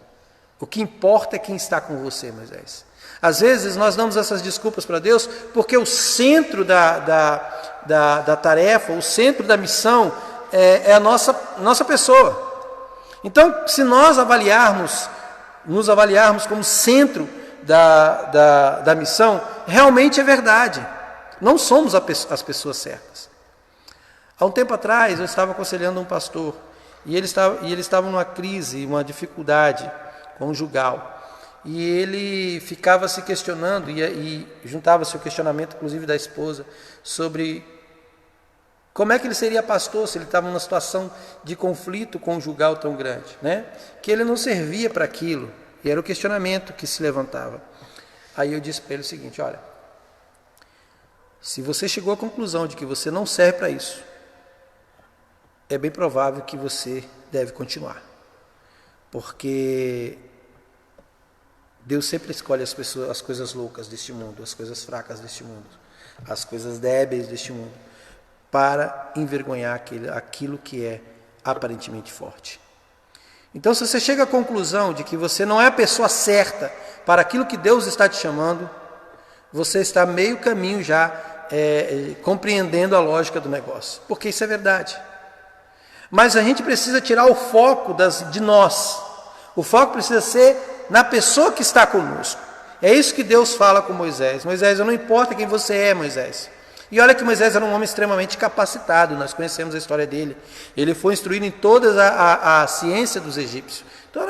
O que importa é quem está com você, Moisés. Às vezes nós damos essas desculpas para Deus porque o centro da tarefa, o centro da missão é a nossa pessoa. Então, se nós nos avaliarmos como centro da missão, realmente é verdade. Não somos as pessoas certas. Há um tempo atrás, eu estava aconselhando um pastor, e ele estava numa crise, uma dificuldade conjugal. e ele ficava se questionando, e juntava-se o questionamento, inclusive da esposa, sobre como é que ele seria pastor se ele estava numa situação de conflito conjugal tão grande, né? Que ele não servia para aquilo, e era o questionamento que se levantava. Aí eu disse para ele o seguinte: olha, se você chegou à conclusão de que você não serve para isso, é bem provável que você deve continuar, porque Deus sempre escolhe as coisas loucas deste mundo, as coisas fracas deste mundo, as coisas débeis deste mundo, para envergonhar aquilo que é aparentemente forte. Então, se você chega à conclusão de que você não é a pessoa certa para aquilo que Deus está te chamando, você está meio caminho já compreendendo a lógica do negócio, porque isso é verdade. Mas a gente precisa tirar o foco de nós. O foco precisa ser na pessoa que está conosco. É isso que Deus fala com Moisés. Moisés, não importa quem você é, Moisés. E olha que Moisés era um homem extremamente capacitado, nós conhecemos a história dele. Ele foi instruído em toda a ciência dos egípcios. Então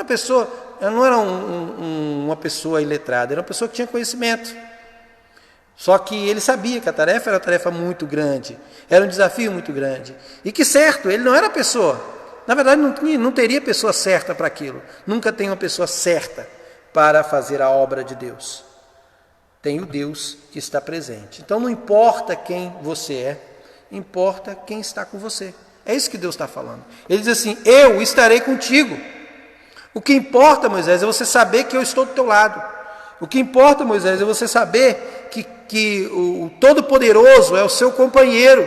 não era uma pessoa iletrada, era uma pessoa que tinha conhecimento. Só que ele sabia que a tarefa era uma tarefa muito grande, era um desafio muito grande. E que certo, ele não era a pessoa. Na verdade, não teria pessoa certa para aquilo. Nunca tem uma pessoa certa para fazer a obra de Deus. Tem o Deus que está presente. Então não importa quem você é, importa quem está com você. É isso que Deus está falando. Ele diz assim: eu estarei contigo. O que importa, Moisés, é você saber que eu estou do teu lado. O que importa, Moisés, é você saber que o Todo-Poderoso é o seu companheiro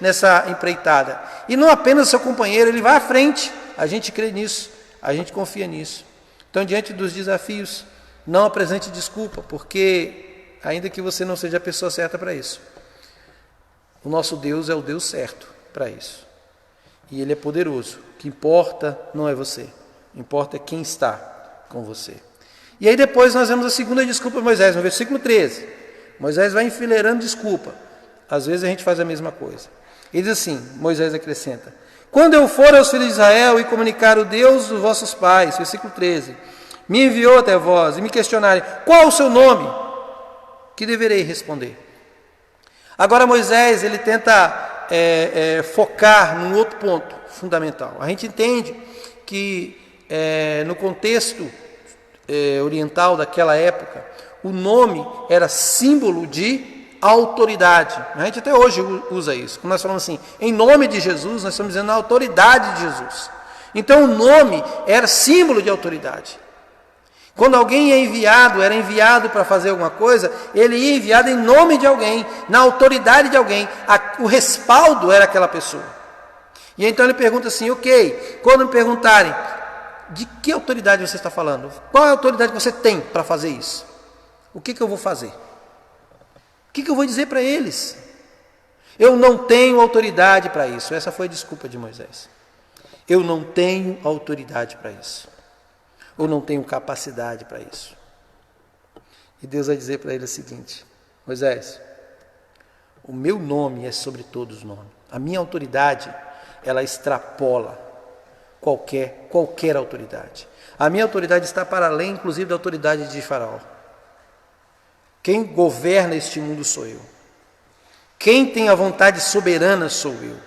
nessa empreitada. E não apenas o seu companheiro, ele vai à frente. A gente crê nisso, a gente confia nisso. Então, diante dos desafios, não apresente desculpa, porque ainda que você não seja a pessoa certa para isso, o nosso Deus é o Deus certo para isso. E Ele é poderoso. O que importa não é você, importa é quem está com você. E aí depois nós vemos a segunda desculpa de Moisés, no versículo 13. Moisés vai enfileirando desculpa. Às vezes a gente faz a mesma coisa. Ele diz assim, Moisés acrescenta: quando eu for aos filhos de Israel e comunicar o Deus dos vossos pais, versículo 13, me enviou até vós e me questionarem, qual o seu nome? Que deverei responder? Agora Moisés, ele tenta focar num outro ponto fundamental. A gente entende que no contexto oriental daquela época, o nome era símbolo de autoridade. A gente até hoje usa isso. Quando nós falamos assim, em nome de Jesus, nós estamos dizendo a autoridade de Jesus. Então o nome era símbolo de autoridade. Quando alguém era enviado para fazer alguma coisa, ele ia enviado em nome de alguém, na autoridade de alguém. O respaldo era aquela pessoa. E então ele pergunta assim, ok, quando me perguntarem, de que autoridade você está falando? Qual é a autoridade que você tem para fazer isso? O que eu vou fazer? O que eu vou dizer para eles? Eu não tenho autoridade para isso. Essa foi a desculpa de Moisés. Eu não tenho autoridade para isso. Eu não tenho capacidade para isso. E Deus vai dizer para ele o seguinte: Moisés, o meu nome é sobre todos os nomes. A minha autoridade, ela extrapola qualquer autoridade. A minha autoridade está para além, inclusive, da autoridade de Faraó. Quem governa este mundo sou eu. Quem tem a vontade soberana sou eu.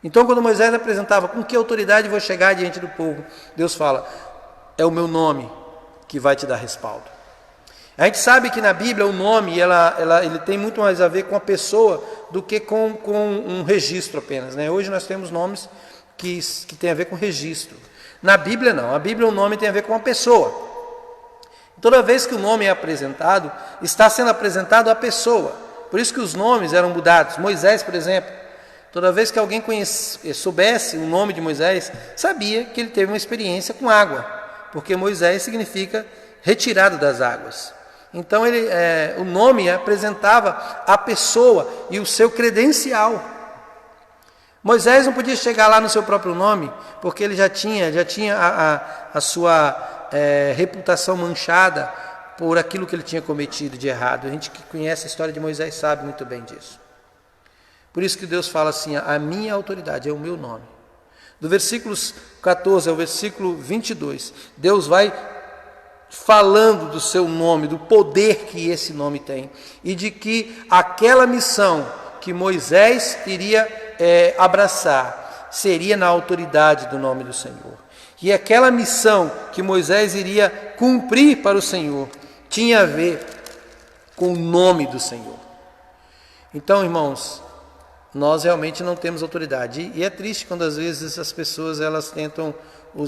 Então, quando Moisés apresentava com que autoridade vou chegar diante do povo, Deus fala, é o meu nome que vai te dar respaldo. A gente sabe que na Bíblia o nome ele tem muito mais a ver com a pessoa do que com um registro apenas, né? Hoje nós temos nomes que tem a ver com registro. Na Bíblia não, a Bíblia o nome tem a ver com a pessoa. Toda vez que o nome é apresentado, está sendo apresentado a pessoa. Por isso que os nomes eram mudados. Moisés, por exemplo, toda vez que alguém soubesse o nome de Moisés, sabia que ele teve uma experiência com água, porque Moisés significa retirado das águas. Então o nome apresentava a pessoa e o seu credencial. Moisés não podia chegar lá no seu próprio nome, porque ele já tinha a sua reputação manchada por aquilo que ele tinha cometido de errado. A gente que conhece a história de Moisés sabe muito bem disso. Por isso que Deus fala assim, a minha autoridade é o meu nome. Do versículos 14 ao versículo 22, Deus vai falando do seu nome, do poder que esse nome tem, e de que aquela missão que Moisés iria abraçar seria na autoridade do nome do Senhor. E aquela missão que Moisés iria cumprir para o Senhor tinha a ver com o nome do Senhor. Então, irmãos, nós realmente não temos autoridade. E é triste quando às vezes as pessoas elas tentam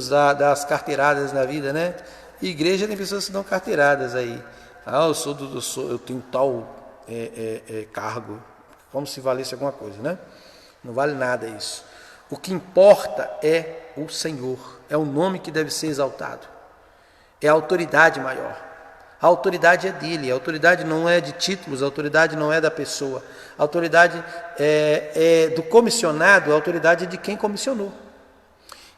dar as carteiradas na vida, né? Igreja tem pessoas que dão carteiradas aí. Eu tenho tal cargo, como se valesse alguma coisa, né? Não vale nada isso. O que importa é o Senhor, é o nome que deve ser exaltado, é a autoridade maior. A autoridade é dele, a autoridade não é de títulos, a autoridade não é da pessoa, a autoridade é do comissionado, a autoridade é de quem comissionou.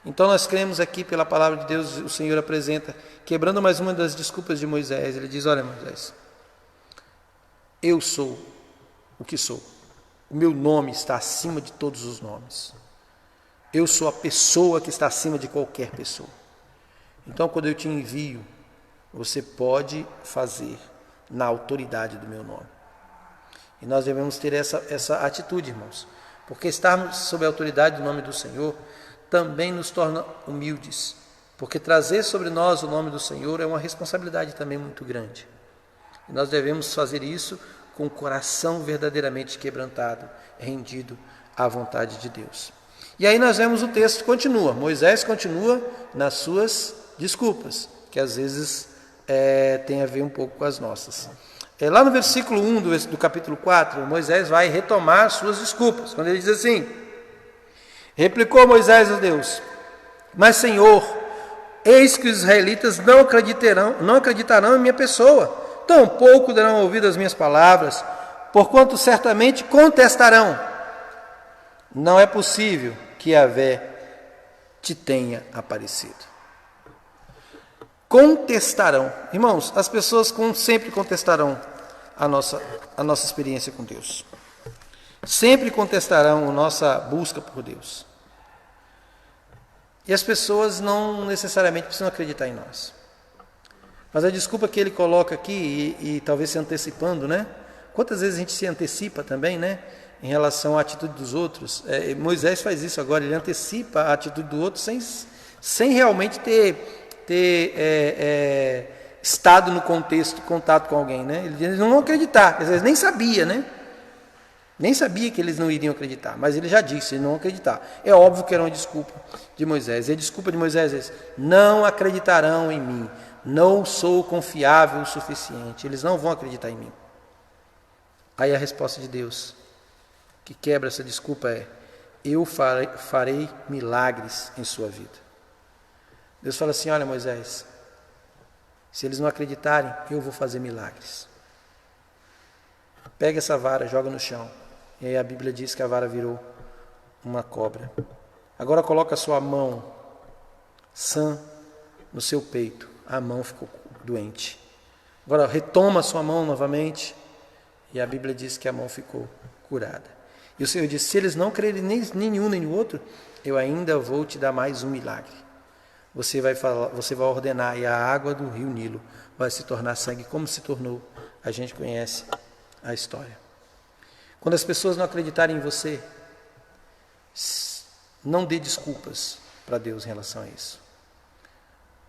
Então nós cremos aqui pela palavra de Deus, o Senhor apresenta, quebrando mais uma das desculpas de Moisés, ele diz: olha Moisés, eu sou o que sou, o meu nome está acima de todos os nomes, eu sou a pessoa que está acima de qualquer pessoa. Então quando eu te envio, você pode fazer na autoridade do meu nome. E nós devemos ter essa atitude, irmãos, porque estarmos sob a autoridade do nome do Senhor também nos torna humildes, porque trazer sobre nós o nome do Senhor é uma responsabilidade também muito grande. E nós devemos fazer isso com o coração verdadeiramente quebrantado, rendido à vontade de Deus. E aí nós vemos o texto continua, Moisés continua nas suas desculpas, que às vezes tem a ver um pouco com as nossas. Lá no versículo 1 do capítulo 4, Moisés vai retomar suas desculpas, quando ele diz assim: replicou Moisés a Deus: mas Senhor, eis que os israelitas não acreditarão em minha pessoa, tampouco darão ouvido às minhas palavras, porquanto certamente contestarão. Não é possível que Yahvé te tenha aparecido. Contestarão. Irmãos, as pessoas sempre contestarão a nossa experiência com Deus. Sempre contestarão a nossa busca por Deus. E as pessoas não necessariamente precisam acreditar em nós. Mas a desculpa que ele coloca aqui, e talvez se antecipando, né? Quantas vezes a gente se antecipa também, né? Em relação à atitude dos outros. Moisés faz isso agora, ele antecipa a atitude do outro sem realmente ter estado no contexto, contato com alguém, né? Eles não vão acreditar, às vezes nem sabia, né? Nem sabia que eles não iriam acreditar, mas ele já disse, eles não vão acreditar. É óbvio que era uma desculpa de Moisés. E a desculpa de Moisés é: não acreditarão em mim, não sou confiável o suficiente, eles não vão acreditar em mim. Aí a resposta de Deus, que quebra essa desculpa, é: eu farei milagres em sua vida. Deus fala assim: olha Moisés, se eles não acreditarem, eu vou fazer milagres. Pega essa vara, joga no chão. E aí a Bíblia diz que a vara virou uma cobra. Agora coloca a sua mão sã no seu peito. A mão ficou doente. Agora retoma a sua mão novamente. E a Bíblia diz que a mão ficou curada. E o Senhor disse: se eles não crerem nem um nem no outro, eu ainda vou te dar mais um milagre. Você vai ordenar, e a água do rio Nilo vai se tornar sangue, como se tornou. A gente conhece a história. Quando as pessoas não acreditarem em você, não dê desculpas para Deus em relação a isso.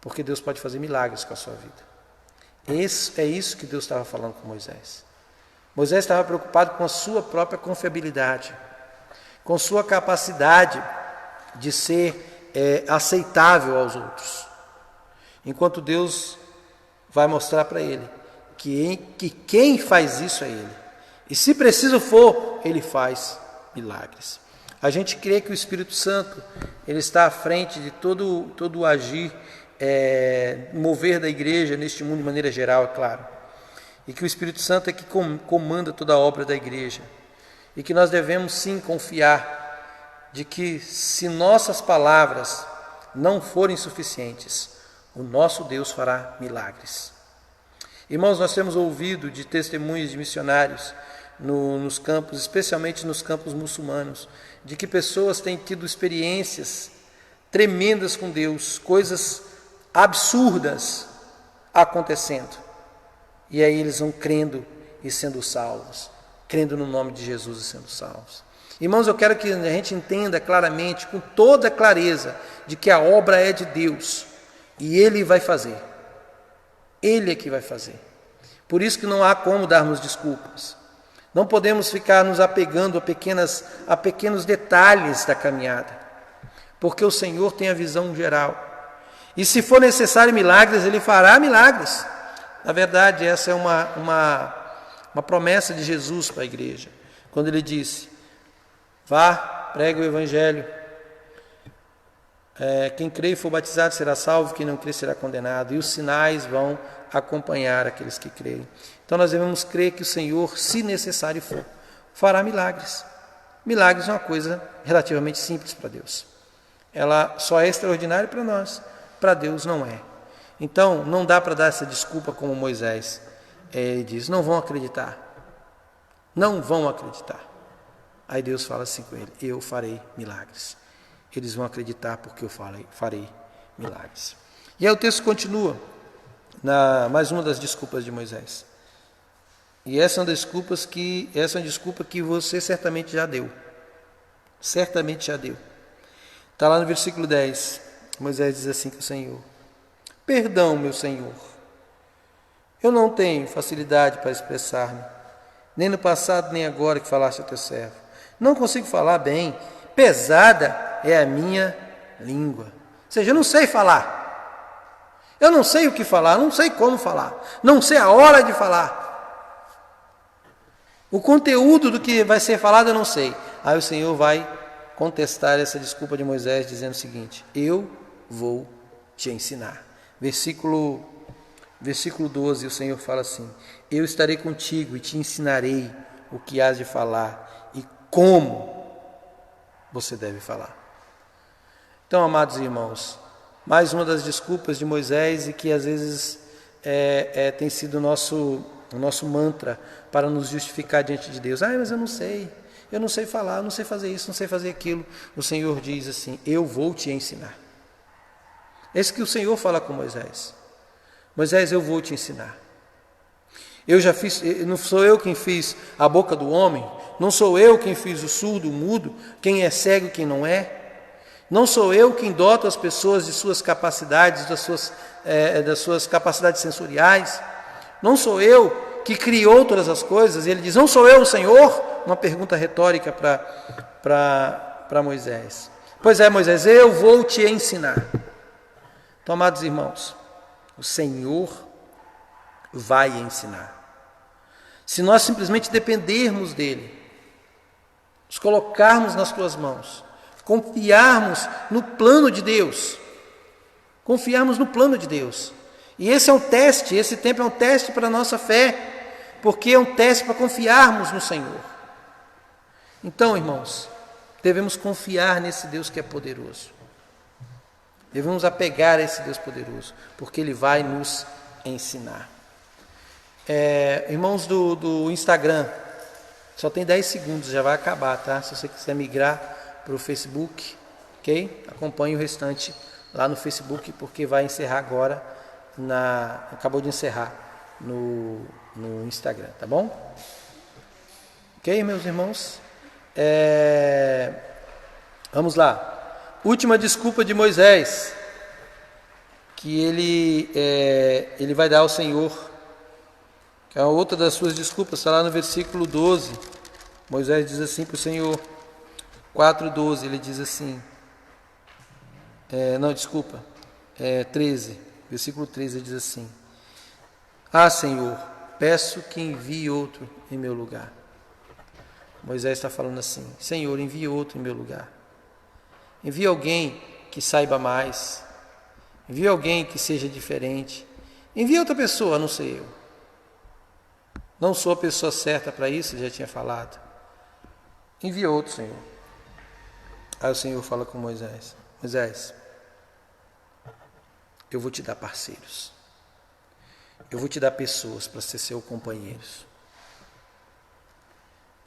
Porque Deus pode fazer milagres com a sua vida. É isso que Deus estava falando com Moisés. Moisés estava preocupado com a sua própria confiabilidade, com sua capacidade de ser aceitável aos outros. Enquanto Deus vai mostrar para ele que quem faz isso é ele. E se preciso for, ele faz milagres. A gente crê que o Espírito Santo ele está à frente de todo o agir, mover da igreja neste mundo de maneira geral, é claro. E que o Espírito Santo é que comanda toda a obra da igreja. E que nós devemos sim confiar de que se nossas palavras não forem suficientes, o nosso Deus fará milagres. Irmãos, nós temos ouvido de testemunhos de missionários nos campos, especialmente nos campos muçulmanos, de que pessoas têm tido experiências tremendas com Deus, coisas absurdas acontecendo. E aí eles vão crendo e sendo salvos, crendo no nome de Jesus e sendo salvos. Irmãos, eu quero que a gente entenda claramente, com toda clareza, de que a obra é de Deus e Ele vai fazer. Ele é que vai fazer. Por isso que não há como darmos desculpas. Não podemos ficar nos apegando a pequenos detalhes da caminhada, porque o Senhor tem a visão geral. E se for necessário milagres, Ele fará milagres. Na verdade, essa é uma promessa de Jesus para a igreja, quando Ele disse: vá, pregue o Evangelho, quem crê e for batizado será salvo, quem não crê será condenado, e os sinais vão acompanhar aqueles que creem. Então nós devemos crer que o Senhor, se necessário for, fará milagres. Milagres é uma coisa relativamente simples para Deus. Ela só é extraordinária para nós, para Deus não é. Então não dá para dar essa desculpa como Moisés. Ele diz: não vão acreditar. Não vão acreditar. Aí Deus fala assim com ele: eu farei milagres. Eles vão acreditar porque eu farei milagres. E aí o texto continua, mais uma das desculpas de Moisés. E essa é uma desculpa que você certamente já deu. Certamente já deu. Está lá no versículo 10. Moisés diz assim com o Senhor: perdão, meu Senhor. Eu não tenho facilidade para expressar-me, nem no passado, nem agora que falaste ao teu servo. Não consigo falar bem, pesada é a minha língua. Ou seja, eu não sei falar. Eu não sei o que falar, não sei como falar, não sei a hora de falar. O conteúdo do que vai ser falado eu não sei. Aí o Senhor vai contestar essa desculpa de Moisés, dizendo o seguinte: eu vou te ensinar. Versículo 12, o Senhor fala assim: eu estarei contigo e te ensinarei o que hás de falar e como você deve falar. Então, amados irmãos, mais uma das desculpas de Moisés, e que às vezes tem sido o nosso mantra para nos justificar diante de Deus. Mas eu não sei falar, eu não sei fazer isso, não sei fazer aquilo. O Senhor diz assim: eu vou te ensinar. É isso que o Senhor fala com Moisés. Moisés, eu vou te ensinar. Eu já fiz, não sou eu quem fiz a boca do homem, não sou eu quem fiz o surdo, o mudo, quem é cego, quem não é. Não sou eu quem dota as pessoas de suas capacidades, das suas capacidades sensoriais. Não sou eu que criou todas as coisas. E ele diz: não sou eu o Senhor? Uma pergunta retórica para Moisés. Pois é, Moisés, eu vou te ensinar. Então, amados irmãos, o Senhor vai ensinar. Se nós simplesmente dependermos dEle, nos colocarmos nas tuas mãos, confiarmos no plano de Deus, E esse é um teste, esse tempo é um teste para a nossa fé, porque é um teste para confiarmos no Senhor. Então, irmãos, devemos confiar nesse Deus que é poderoso. Devemos apegar a esse Deus poderoso, porque Ele vai nos ensinar. Irmãos do Instagram, só tem 10 segundos, já vai acabar, tá? Se você quiser migrar para o Facebook, ok? Acompanhe o restante lá no Facebook, porque vai encerrar agora, acabou de encerrar no Instagram, tá bom? Ok, meus irmãos? Vamos lá. Última desculpa de Moisés, que ele vai dar ao Senhor, que é outra das suas desculpas, está lá no versículo 12. Moisés diz assim para o Senhor, 4:12, ele diz assim, 13, versículo 13, ele diz assim: Senhor, peço que envie outro em meu lugar. Moisés está falando assim: Senhor, envie outro em meu lugar. Envie alguém que saiba mais. Envie alguém que seja diferente. Envie outra pessoa, não sei eu. Não sou a pessoa certa para isso, ele já tinha falado. Envie outro, Senhor. Aí o Senhor fala com Moisés: Moisés, eu vou te dar parceiros. Eu vou te dar pessoas para ser seus companheiros.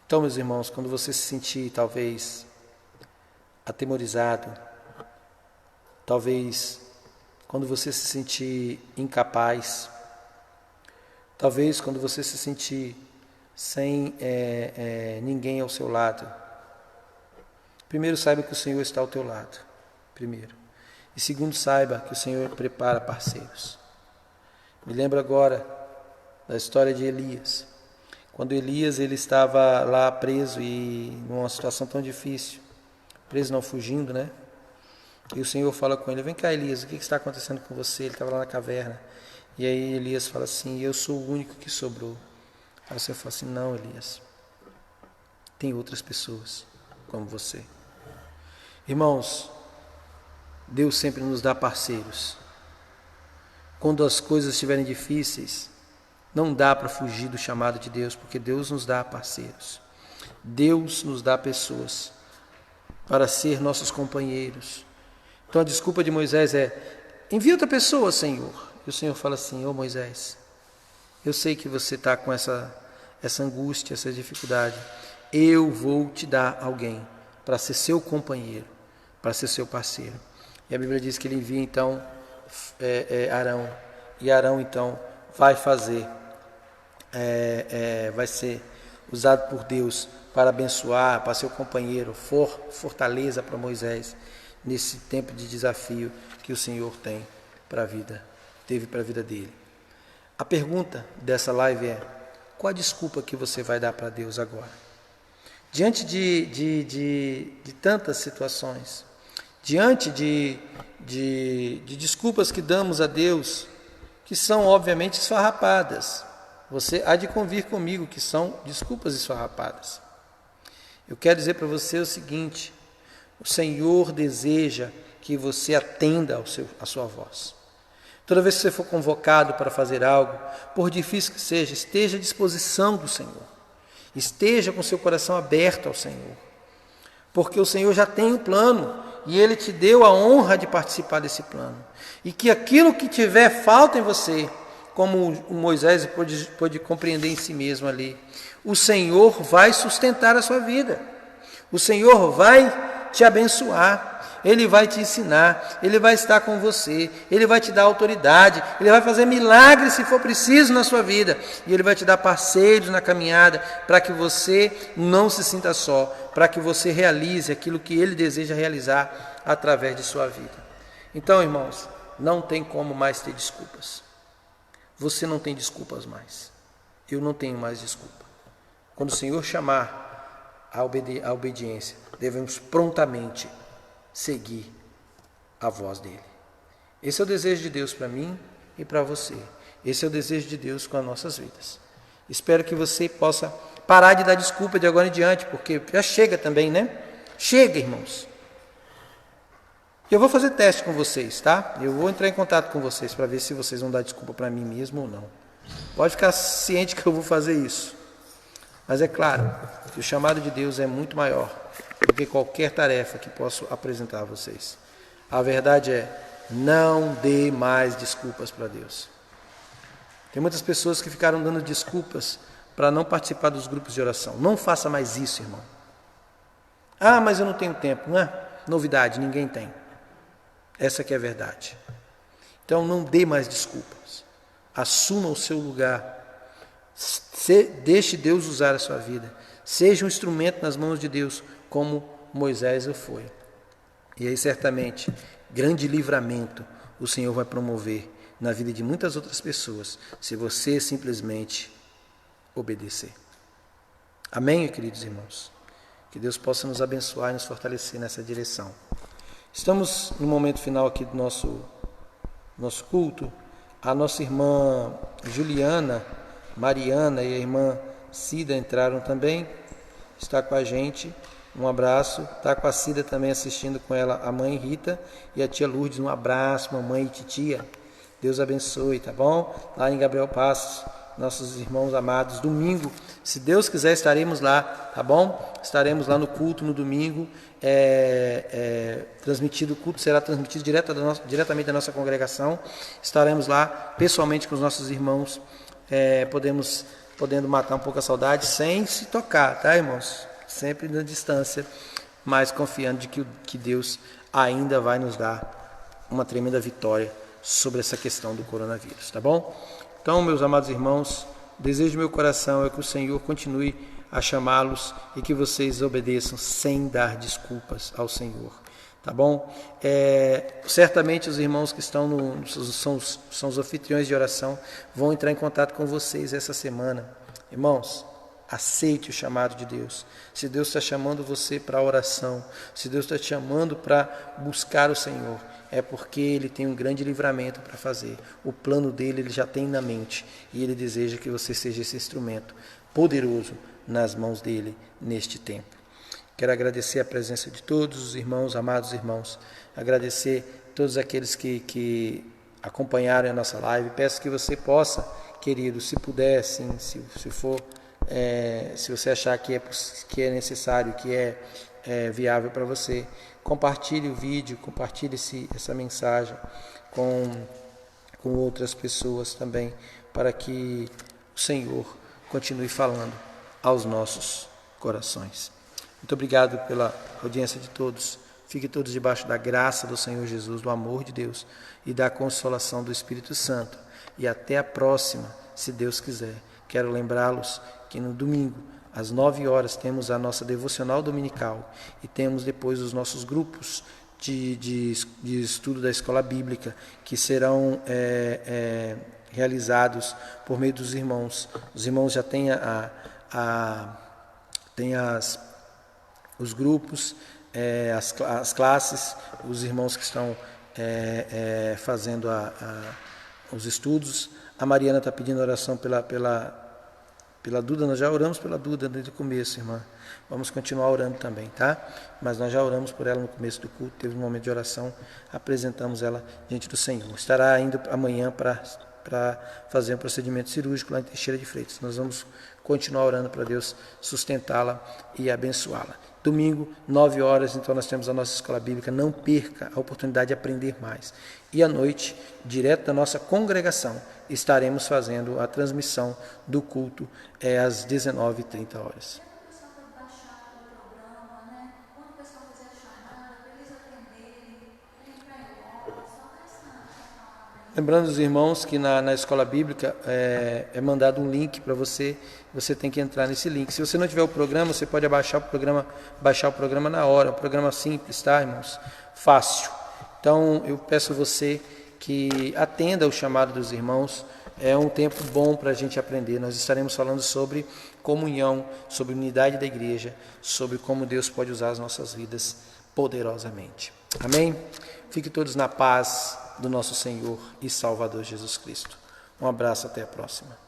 Então, meus irmãos, quando você se sentir talvez atemorizado, talvez quando você se sentir incapaz, Talvez quando você se sentir sem ninguém ao seu lado, primeiro saiba que o Senhor está ao teu lado, primeiro. E segundo, saiba que o Senhor prepara parceiros. Me lembro agora da história de Elias. Quando Elias ele estava lá preso e numa situação tão difícil, preso não fugindo, né? E o Senhor fala com ele, vem cá Elias, o que está acontecendo com você? Ele estava lá na caverna. E aí Elias fala assim, eu sou o único que sobrou. Aí o Senhor fala assim, não Elias, tem outras pessoas como você. Irmãos, Deus sempre nos dá parceiros. Quando as coisas estiverem difíceis, não dá para fugir do chamado de Deus, porque Deus nos dá parceiros. Deus nos dá pessoas para ser nossos companheiros. Então a desculpa de Moisés é, envia outra pessoa, Senhor. E o Senhor fala assim, ô Moisés, eu sei que você está com essa angústia, essa dificuldade. Eu vou te dar alguém para ser seu companheiro, para ser seu parceiro. E a Bíblia diz que ele envia então Arão. E Arão então vai fazer, vai ser usado por Deus para abençoar, para ser o companheiro, fortaleza para Moisés nesse tempo de desafio que o Senhor tem para a vida, teve para a vida dele. A pergunta dessa live é, qual a desculpa que você vai dar para Deus agora? Diante de tantas situações, diante de desculpas que damos a Deus, que são obviamente esfarrapadas, você há de convir comigo que são desculpas esfarrapadas. Eu quero dizer para você o seguinte, o Senhor deseja que você atenda a sua voz. Toda vez que você for convocado para fazer algo, por difícil que seja, esteja à disposição do Senhor. Esteja com seu coração aberto ao Senhor. Porque o Senhor já tem um plano e Ele te deu a honra de participar desse plano. E que aquilo que tiver falta em você, como o Moisés pôde compreender em si mesmo ali, o Senhor vai sustentar a sua vida. O Senhor vai te abençoar. Ele vai te ensinar, Ele vai estar com você, Ele vai te dar autoridade, Ele vai fazer milagres se for preciso na sua vida, e Ele vai te dar parceiros na caminhada, para que você não se sinta só, para que você realize aquilo que Ele deseja realizar através de sua vida. Então, irmãos, não tem como mais ter desculpas. Você não tem desculpas mais. Eu não tenho mais desculpa. Quando o Senhor chamar a obediência, devemos prontamente seguir a voz dele. Esse é o desejo de Deus para mim e para você. Esse é o desejo de Deus com as nossas vidas. Espero que você possa parar de dar desculpa de agora em diante, porque já chega também, né? Chega, irmãos. Eu vou fazer teste com vocês, tá? Eu vou entrar em contato com vocês para ver se vocês vão dar desculpa para mim mesmo ou não. Pode ficar ciente que eu vou fazer isso. Mas é claro que o chamado de Deus é muito maior do que qualquer tarefa que posso apresentar a vocês. A verdade é, não dê mais desculpas para Deus. Tem muitas pessoas que ficaram dando desculpas para não participar dos grupos de oração. Não faça mais isso, irmão. Ah, mas eu não tenho tempo. Não é novidade, ninguém tem. Essa que é a verdade. Então não dê mais desculpas. Assuma o seu lugar. Deixe Deus usar a sua vida. Seja um instrumento nas mãos de Deus, como Moisés o foi. E aí certamente, grande livramento o Senhor vai promover na vida de muitas outras pessoas, se você simplesmente obedecer. Amém, queridos irmãos? Que Deus possa nos abençoar e nos fortalecer nessa direção. Estamos no momento final aqui do nosso culto. A nossa irmã Juliana, Mariana e a irmã Cida entraram também. Está com a gente. Um abraço. Está com a Cida também assistindo com ela a mãe Rita e a tia Lourdes. Um abraço, mamãe e titia. Deus abençoe, tá bom? Lá em Gabriel Passos, nossos irmãos amados. Domingo, se Deus quiser, estaremos lá, tá bom? Estaremos lá no culto no domingo. O culto será transmitido diretamente da nossa congregação. Estaremos lá pessoalmente com os nossos irmãos, podendo matar um pouco a saudade sem se tocar, tá, irmãos? Sempre na distância, mas confiando de que Deus ainda vai nos dar uma tremenda vitória sobre essa questão do coronavírus, tá bom? Então, meus amados irmãos, o desejo do meu coração é que o Senhor continue a chamá-los e que vocês obedeçam sem dar desculpas ao Senhor. Tá bom? Certamente os irmãos que estão são os anfitriões de oração vão entrar em contato com vocês essa semana. Irmãos, aceite o chamado de Deus. Se Deus está chamando você para a oração, se Deus está te chamando para buscar o Senhor, é porque Ele tem um grande livramento para fazer. O plano dele Ele já tem na mente e Ele deseja que você seja esse instrumento poderoso nas mãos dele neste tempo. Quero agradecer a presença de todos os irmãos, amados irmãos, agradecer todos aqueles que acompanharam a nossa live. Peço que você possa, querido, se puder, sim, se você achar que é necessário, que é viável para você, compartilhe o vídeo, compartilhe essa mensagem com outras pessoas também, para que o Senhor continue falando aos nossos corações. Muito obrigado pela audiência de todos. Fiquem todos debaixo da graça do Senhor Jesus, do amor de Deus e da consolação do Espírito Santo. E até a próxima, se Deus quiser. Quero lembrá-los que no domingo, às 9 horas, temos a nossa devocional dominical e temos depois os nossos grupos de estudo da escola bíblica, que serão realizados por meio dos irmãos. Os irmãos já têm os grupos, as classes, os irmãos que estão fazendo os estudos. A Mariana está pedindo oração pela Duda. Nós já oramos pela Duda desde o começo, irmã. Vamos continuar orando também, tá? Mas nós já oramos por ela no começo do culto, teve um momento de oração, apresentamos ela diante do Senhor. Estará indo amanhã para fazer um procedimento cirúrgico lá em Teixeira de Freitas. Nós vamos continuar orando para Deus sustentá-la e abençoá-la. Domingo, 9 horas, então nós temos a nossa escola bíblica. Não perca a oportunidade de aprender mais. E à noite, direto da nossa congregação, estaremos fazendo a transmissão do culto às 19h30. Lembrando os irmãos que na escola bíblica é mandado um link para você tem que entrar nesse link. Se você não tiver o programa, você pode baixar o programa na hora. É um programa simples, tá, irmãos? Fácil. Então, eu peço a você que atenda o chamado dos irmãos. É um tempo bom para a gente aprender. Nós estaremos falando sobre comunhão, sobre unidade da igreja, sobre como Deus pode usar as nossas vidas poderosamente. Amém? Fiquem todos na paz do nosso Senhor e Salvador Jesus Cristo. Um abraço, até a próxima.